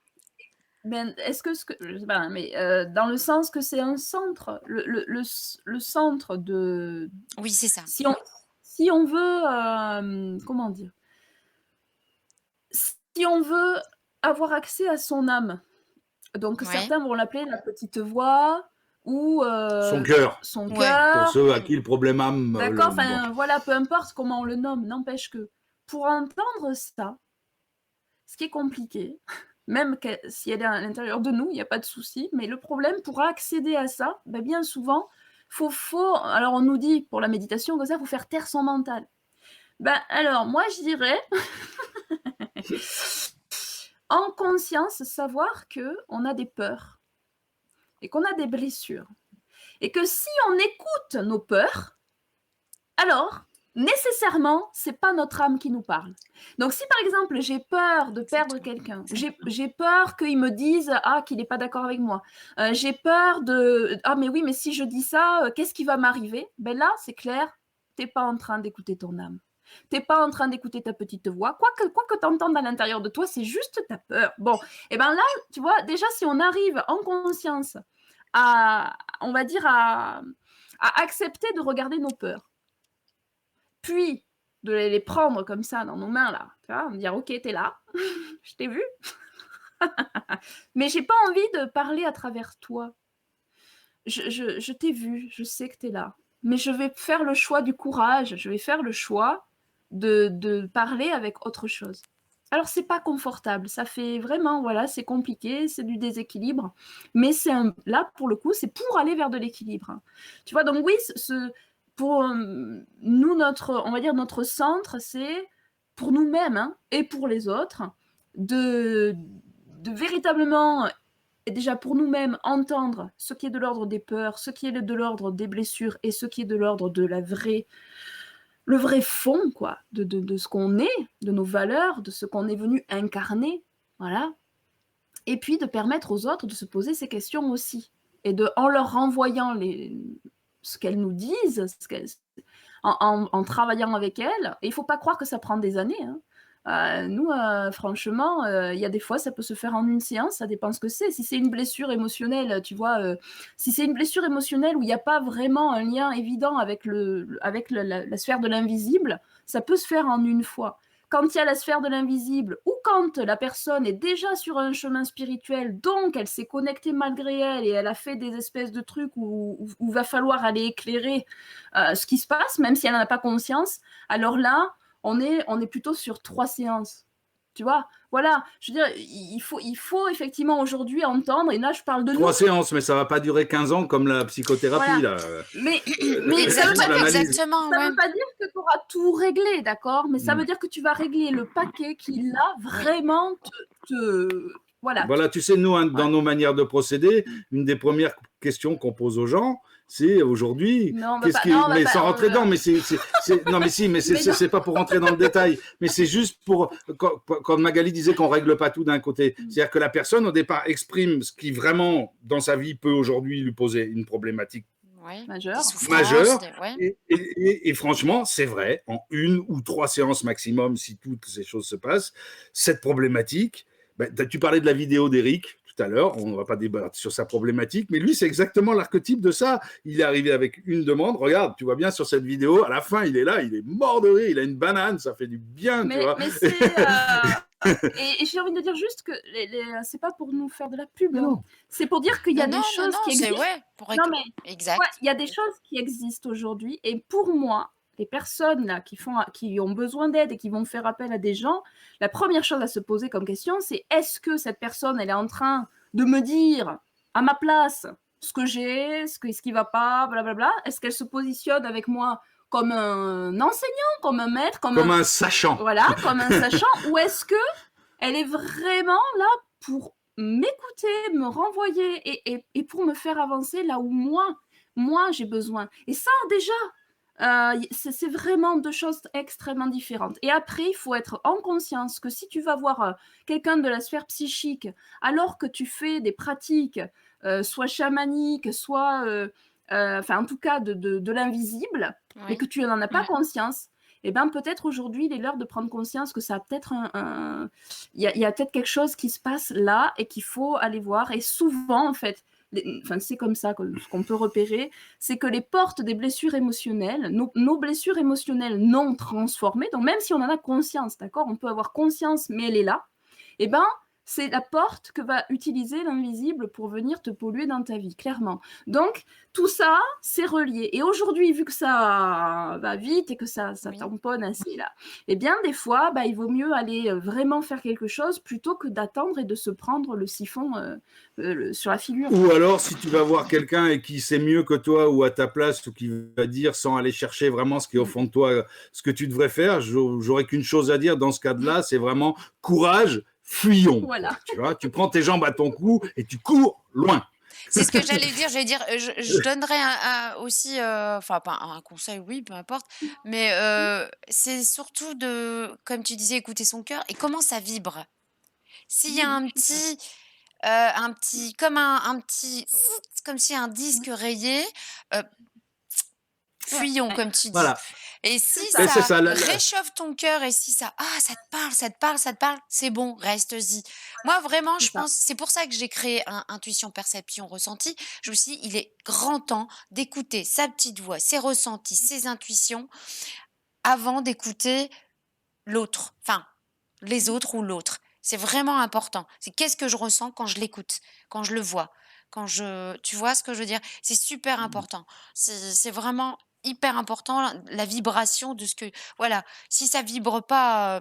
[SPEAKER 3] Ben, est-ce que je sais pas, hein, mais dans le sens que c'est un centre, le centre de
[SPEAKER 1] Oui, c'est ça.
[SPEAKER 3] si on si on veut, comment dire, si on veut avoir accès à son âme, donc
[SPEAKER 1] Ouais.
[SPEAKER 3] certains vont l'appeler la petite voix ou
[SPEAKER 2] Son cœur,
[SPEAKER 3] son
[SPEAKER 1] Ouais.
[SPEAKER 2] pour
[SPEAKER 3] cœur.
[SPEAKER 2] ceux à qui le problème âme...
[SPEAKER 3] D'accord,
[SPEAKER 2] bon.
[SPEAKER 3] enfin voilà, peu importe comment on le nomme, n'empêche que pour entendre ça, ce qui est compliqué, même si elle est à l'intérieur de nous, il n'y a pas de souci, mais le problème, pour accéder à ça, ben, bien souvent, alors on nous dit pour la méditation, comme ça, il faut faire taire son mental. Ben, alors, moi, je dirais, en conscience, savoir qu'on a des peurs et qu'on a des blessures. Et que si on écoute nos peurs, alors, nécessairement, c'est pas notre âme qui nous parle. Donc, si par exemple, j'ai peur de perdre quelqu'un, j'ai peur qu'il me dise qu'il n'est pas d'accord avec moi, j'ai peur de mais oui, mais si je dis ça, qu'est-ce qui va m'arriver? Ben là, c'est clair, t'es pas en train d'écouter ton âme. T'es pas en train d'écouter ta petite voix. Quoi que t'entendes à l'intérieur de toi, c'est juste ta peur. Bon, et ben là, tu vois, déjà, si on arrive en conscience on va dire, à accepter de regarder nos peurs, puis de les prendre comme ça dans nos mains, là, tu vois, me dire, ok, t'es là, je t'ai vu, mais j'ai pas envie de parler à travers toi. Je t'ai vu, je sais que t'es là, mais je vais faire le choix du courage, je vais faire le choix de parler avec autre chose. Alors, c'est pas confortable, ça fait vraiment, voilà, c'est compliqué, c'est du déséquilibre, mais là, pour le coup, c'est pour aller vers de l'équilibre. Hein. Tu vois, donc oui, pour nous, on va dire notre centre, c'est pour nous-mêmes hein, et pour les autres, de véritablement, et déjà pour nous-mêmes, entendre ce qui est de l'ordre des peurs, ce qui est de l'ordre des blessures et ce qui est de l'ordre de le vrai fond, quoi, de ce qu'on est, de nos valeurs, de ce qu'on est venu incarner, voilà. Et puis de permettre aux autres de se poser ces questions aussi. Et en leur renvoyant ce qu'elles nous disent, en travaillant avec elles. Et il ne faut pas croire que ça prend des années. Hein. Nous, franchement, il y a des fois, ça peut se faire en une séance, ça dépend ce que c'est. Si c'est une blessure émotionnelle, tu vois, si c'est une blessure émotionnelle où il n'y a pas vraiment un lien évident avec la sphère de l'invisible, ça peut se faire en une fois. Quand il y a la sphère de l'invisible ou quand la personne est déjà sur un chemin spirituel, donc elle s'est connectée malgré elle et elle a fait des espèces de trucs où va falloir aller éclairer ce qui se passe, même si elle n'en a pas conscience, alors là, on est plutôt sur 3 séances. Tu vois, voilà, je veux dire, il faut effectivement aujourd'hui entendre, et là je parle de
[SPEAKER 2] 3 séances, mais ça va pas durer 15 ans comme la psychothérapie.
[SPEAKER 3] Voilà.
[SPEAKER 2] Là.
[SPEAKER 3] Mais
[SPEAKER 1] exactement,
[SPEAKER 3] ça
[SPEAKER 1] ouais.
[SPEAKER 3] veut pas dire que tu auras tout réglé, d'accord? Mais ça veut dire que tu vas régler le paquet qui, là, vraiment voilà.
[SPEAKER 2] Voilà, tu sais, nous, hein, dans nos manières de procéder, une des premières questions qu'on pose aux gens, c'est aujourd'hui, mais sans rentrer dedans, mais non, mais si, mais c'est pas pour rentrer dans le détail, mais c'est juste pour, quand Magali disait qu'on règle pas tout d'un côté, c'est-à-dire que la personne au départ exprime ce qui vraiment dans sa vie peut aujourd'hui lui poser une problématique majeure.
[SPEAKER 1] Ouais.
[SPEAKER 2] Et franchement, c'est vrai, en 1 ou 3 séances maximum, si toutes ces choses se passent, cette problématique. Ben, tu parlais de la vidéo d'Eric tout à l'heure, on ne va pas débattre sur sa problématique, mais lui, c'est exactement l'archétype de ça. Il est arrivé avec une demande, regarde, tu vois bien sur cette vidéo, à la fin, il est là, il est mort de rire, il a une banane, ça fait du bien, tu vois.
[SPEAKER 3] Mais c'est... et j'ai envie de dire juste que c'est pas pour nous faire de la pub, hein. C'est pour dire qu'il y a des choses qui existent. Non, mais
[SPEAKER 1] exact.
[SPEAKER 3] Ouais, il y a des choses qui existent aujourd'hui, et pour moi, les personnes là, qui ont besoin d'aide et qui vont faire appel à des gens, la première chose à se poser comme question, c'est est-ce que cette personne, elle est en train de me dire à ma place ce que j'ai, ce qui va pas, blablabla. Est-ce qu'elle se positionne avec moi comme un enseignant, comme un maître, comme
[SPEAKER 2] un sachant.
[SPEAKER 3] Voilà, comme un sachant. Ou est-ce que elle est vraiment là pour m'écouter, me renvoyer et pour me faire avancer là où moi j'ai besoin. Et ça, déjà, c'est vraiment 2 choses extrêmement différentes. Et après, il faut être en conscience que si tu vas voir quelqu'un de la sphère psychique, alors que tu fais des pratiques, soit chamaniques, soit, en tout cas de l'invisible, mais que tu n'en as pas conscience, et bien peut-être aujourd'hui, il est l'heure de prendre conscience que ça a peut-être il y a peut-être quelque chose qui se passe là et qu'il faut aller voir. Et souvent, en fait, enfin, c'est comme ça ce qu'on peut repérer, c'est que les portes des blessures émotionnelles, nos blessures émotionnelles non transformées, donc même si on en a conscience, d'accord, on peut avoir conscience, mais elle est là, eh ben, c'est la porte que va utiliser l'invisible pour venir te polluer dans ta vie, clairement. Donc, tout ça, c'est relié. Et aujourd'hui, vu que ça va vite et que ça
[SPEAKER 1] Oui.
[SPEAKER 3] tamponne assez là, eh bien, des fois, il vaut mieux aller vraiment faire quelque chose plutôt que d'attendre et de se prendre le siphon sur la figure.
[SPEAKER 2] Ou alors, si tu vas voir quelqu'un et qui sait mieux que toi ou à ta place, ou qui va dire sans aller chercher vraiment ce qui est au fond de toi, ce que tu devrais faire, j'aurais qu'une chose à dire dans ce cas-là, c'est vraiment courage, fuyons.
[SPEAKER 3] Voilà.
[SPEAKER 2] Tu vois, tu prends tes jambes à ton cou et tu cours loin.
[SPEAKER 1] C'est ce que j'allais dire. Je donnerais aussi, enfin, pas un conseil, oui, peu importe, mais c'est surtout comme tu disais, écouter son cœur et comment ça vibre. S'il y a un petit, comme un petit, comme si un disque rayé, fuyons, comme tu dis.
[SPEAKER 2] Voilà.
[SPEAKER 1] Et si
[SPEAKER 2] Mais c'est
[SPEAKER 1] ça
[SPEAKER 2] ça,
[SPEAKER 1] réchauffe ton cœur et si ça te parle, c'est bon, reste-y. Moi, vraiment, je pense, c'est pour ça que j'ai créé Intuition, Perception, Ressenti. Je me suis dit, il est grand temps d'écouter sa petite voix, ses ressentis, ses intuitions, avant d'écouter l'autre, enfin, les autres ou l'autre. C'est vraiment important. C'est qu'est-ce que je ressens quand je l'écoute, quand je le vois, tu vois ce que je veux dire? C'est super important. C'est vraiment hyper important la vibration de ce que, voilà. Si ça vibre pas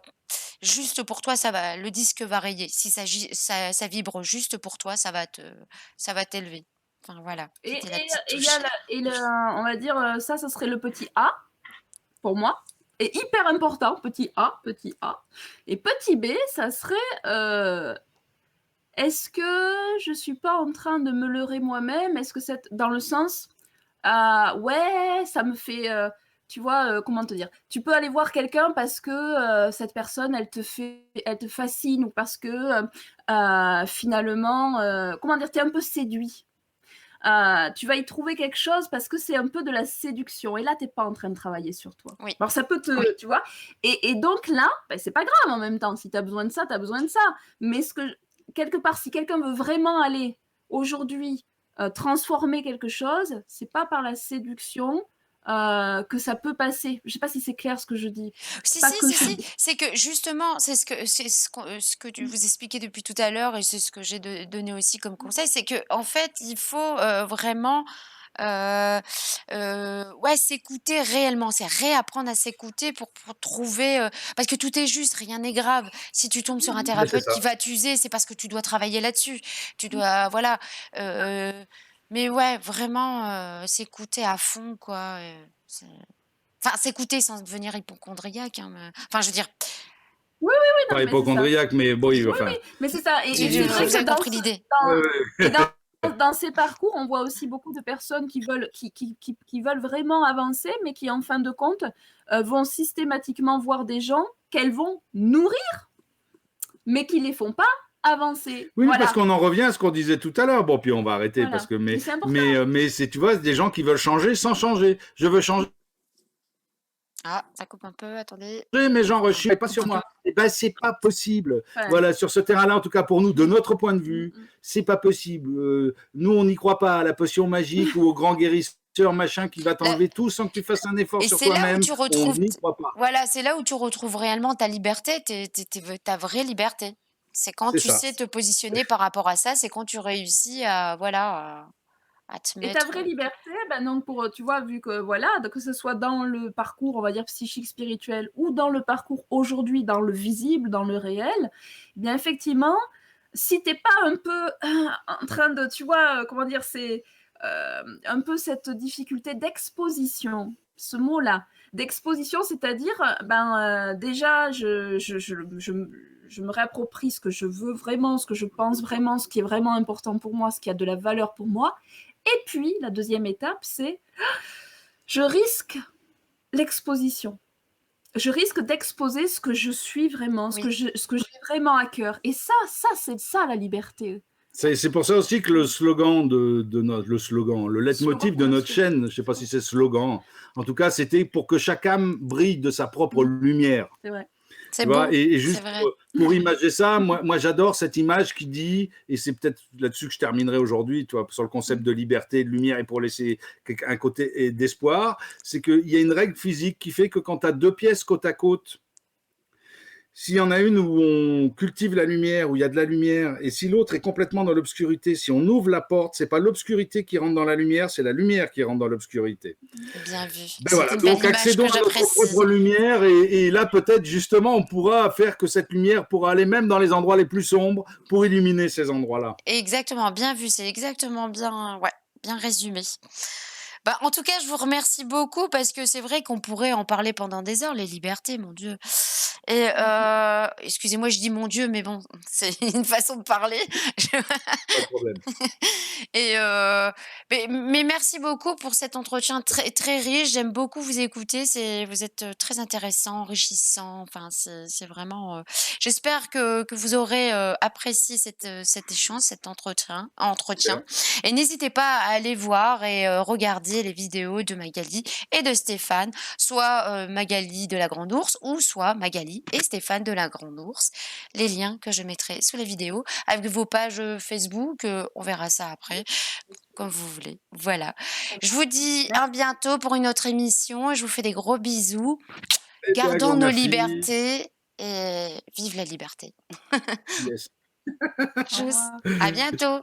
[SPEAKER 1] juste pour toi, le disque va rayer. Si ça vibre juste pour toi, ça va t'élever. Enfin voilà.
[SPEAKER 3] Et
[SPEAKER 1] C'était la petite
[SPEAKER 3] il y
[SPEAKER 1] touche.
[SPEAKER 3] a on va dire, ça serait le petit A pour moi. Et hyper important, petit A, petit A. Et petit B, ça serait est-ce que je suis pas en train de me leurrer moi-même? Est-ce que c'est dans le sens, ouais, ça me fait, tu vois, comment te dire? Tu peux aller voir quelqu'un parce que cette personne, elle te fascine ou parce que finalement, comment dire? Tu es un peu séduit. Tu vas y trouver quelque chose parce que c'est un peu de la séduction. Et là, tu n'es pas en train de travailler sur toi.
[SPEAKER 1] Oui.
[SPEAKER 3] Alors, ça peut tu vois. Et donc là, c'est pas grave en même temps. Si tu as besoin de ça, tu as besoin de ça. Mais quelque part, si quelqu'un veut vraiment aller aujourd'hui transformer quelque chose, c'est pas par la séduction que ça peut passer. Je sais pas si c'est clair ce que je dis.
[SPEAKER 1] Si,
[SPEAKER 3] Pas
[SPEAKER 1] si,
[SPEAKER 3] que
[SPEAKER 1] si, si. C'est que justement, c'est ce que tu vous expliquais depuis tout à l'heure et c'est ce que j'ai donné aussi comme conseil, c'est que en fait, il faut vraiment ouais, s'écouter réellement, c'est réapprendre à s'écouter pour trouver, parce que tout est juste, rien n'est grave. Si tu tombes sur un
[SPEAKER 2] c'est
[SPEAKER 1] thérapeute
[SPEAKER 2] ça.
[SPEAKER 1] qui va t'user, c'est parce que tu dois travailler là-dessus. Tu dois, voilà. Mais ouais, vraiment s'écouter à fond, quoi. Enfin, s'écouter sans devenir hypocondriaque, hein, enfin, je veux dire,
[SPEAKER 3] Oui,
[SPEAKER 2] Pas
[SPEAKER 3] non, mais c'est ça.
[SPEAKER 2] hypocondriaque, mais bon,
[SPEAKER 3] Oui,
[SPEAKER 2] enfin.
[SPEAKER 3] mais c'est ça. Et c'est vrai
[SPEAKER 1] vous avez
[SPEAKER 3] que
[SPEAKER 1] compris l'idée.
[SPEAKER 3] et dans ces parcours, on voit aussi beaucoup de personnes qui veulent vraiment avancer, mais qui, en fin de compte, vont systématiquement voir des gens qu'elles vont nourrir, mais qui ne les font pas avancer.
[SPEAKER 2] Oui,
[SPEAKER 3] Voilà.
[SPEAKER 2] parce qu'on en revient à ce qu'on disait tout à l'heure. Bon, puis on va arrêter
[SPEAKER 3] Voilà.
[SPEAKER 2] parce que
[SPEAKER 3] Mais c'est important.
[SPEAKER 2] mais c'est, tu vois, des gens qui veulent changer sans changer. Je veux changer,
[SPEAKER 1] Ah, ça coupe un peu, attendez.
[SPEAKER 2] mais j'en rechute, mais pas sur moi. Eh ben, c'est pas possible.
[SPEAKER 3] Ouais.
[SPEAKER 2] Voilà, sur ce terrain-là, en tout cas pour nous, de notre point de vue, c'est pas possible. Nous, on n'y croit pas à la potion magique ou au grand guérisseur machin qui va t'enlever tout sans que tu fasses un effort
[SPEAKER 1] Et
[SPEAKER 2] sur
[SPEAKER 1] c'est là où
[SPEAKER 2] toi-même.
[SPEAKER 1] tu retrouves,
[SPEAKER 2] On n'y croit pas.
[SPEAKER 1] voilà, c'est là où tu retrouves réellement ta liberté, ta vraie liberté. C'est quand
[SPEAKER 2] C'est
[SPEAKER 1] tu
[SPEAKER 2] ça.
[SPEAKER 1] sais te positionner par rapport à ça, c'est quand tu réussis à, voilà, à te
[SPEAKER 3] Et ta
[SPEAKER 1] mettre.
[SPEAKER 3] vraie liberté, donc tu vois, vu que voilà, que ce soit dans le parcours, on va dire psychique, spirituel, ou dans le parcours aujourd'hui, dans le visible, dans le réel, eh bien effectivement, si t'es pas un peu en train de, tu vois, comment dire, c'est un peu cette difficulté d'exposition, ce mot-là, d'exposition, c'est-à-dire, déjà, je me réapproprie ce que je veux vraiment, ce que je pense vraiment, ce qui est vraiment important pour moi, ce qui a de la valeur pour moi. Et puis, la deuxième étape, c'est je risque l'exposition. Je risque d'exposer ce que je suis vraiment, ce que j'ai vraiment à cœur. Et ça, c'est ça la liberté.
[SPEAKER 2] C'est pour ça aussi que le slogan le leitmotiv de notre chaîne, je ne sais pas si c'est slogan, en tout cas, c'était pour que chaque âme brille de sa propre lumière.
[SPEAKER 3] C'est vrai.
[SPEAKER 1] C'est
[SPEAKER 2] Tu vois,
[SPEAKER 1] beau,
[SPEAKER 2] et
[SPEAKER 1] c'est
[SPEAKER 2] juste
[SPEAKER 1] vrai.
[SPEAKER 2] pour imager ça, moi j'adore cette image qui dit, et c'est peut-être là-dessus que je terminerai aujourd'hui, tu vois, sur le concept de liberté, de lumière, et pour laisser un côté d'espoir, c'est qu'il y a une règle physique qui fait que quand tu as deux pièces côte à côte, s'il y en a une où on cultive la lumière, où il y a de la lumière, et si l'autre est complètement dans l'obscurité, si on ouvre la porte, c'est pas l'obscurité qui rentre dans la lumière, c'est la lumière qui rentre dans l'obscurité.
[SPEAKER 1] Bien vu.
[SPEAKER 2] Ben
[SPEAKER 1] C'est
[SPEAKER 2] voilà,
[SPEAKER 1] une belle
[SPEAKER 2] donc
[SPEAKER 1] image
[SPEAKER 2] accédons
[SPEAKER 1] que
[SPEAKER 2] à notre
[SPEAKER 1] j'apprécie.
[SPEAKER 2] propre lumière, et là peut-être justement on pourra faire que cette lumière pourra aller même dans les endroits les plus sombres pour illuminer ces endroits-là.
[SPEAKER 1] Exactement, bien vu, c'est exactement bien, ouais, bien résumé. Bah, en tout cas, je vous remercie beaucoup parce que c'est vrai qu'on pourrait en parler pendant des heures, les libertés, mon Dieu. Et excusez-moi, je dis mon Dieu, mais bon, c'est une façon de parler. Je
[SPEAKER 2] Pas de problème.
[SPEAKER 1] et mais merci beaucoup pour cet entretien très très riche. J'aime beaucoup vous écouter, vous êtes, très intéressant, enrichissant, enfin c'est vraiment, j'espère que vous aurez, apprécié cet échange, cet entretien
[SPEAKER 2] Super.
[SPEAKER 1] et n'hésitez pas à aller voir et regarder les vidéos de Magali et de Stéphane, soit, Magali de la Grande Ourse ou soit Magali et Stéphane de la Grande Ourse. Les liens que je mettrai sous la vidéo avec vos pages, Facebook, on verra ça après, comme vous voulez. Voilà. Je vous dis à bientôt pour une autre émission et je vous fais des gros bisous.
[SPEAKER 2] Eh bien, un
[SPEAKER 1] Gardons
[SPEAKER 2] grand
[SPEAKER 1] nos
[SPEAKER 2] merci.
[SPEAKER 1] libertés et vive la liberté.
[SPEAKER 2] Yes.
[SPEAKER 3] Au
[SPEAKER 1] Tchuss,
[SPEAKER 3] revoir.
[SPEAKER 1] à bientôt.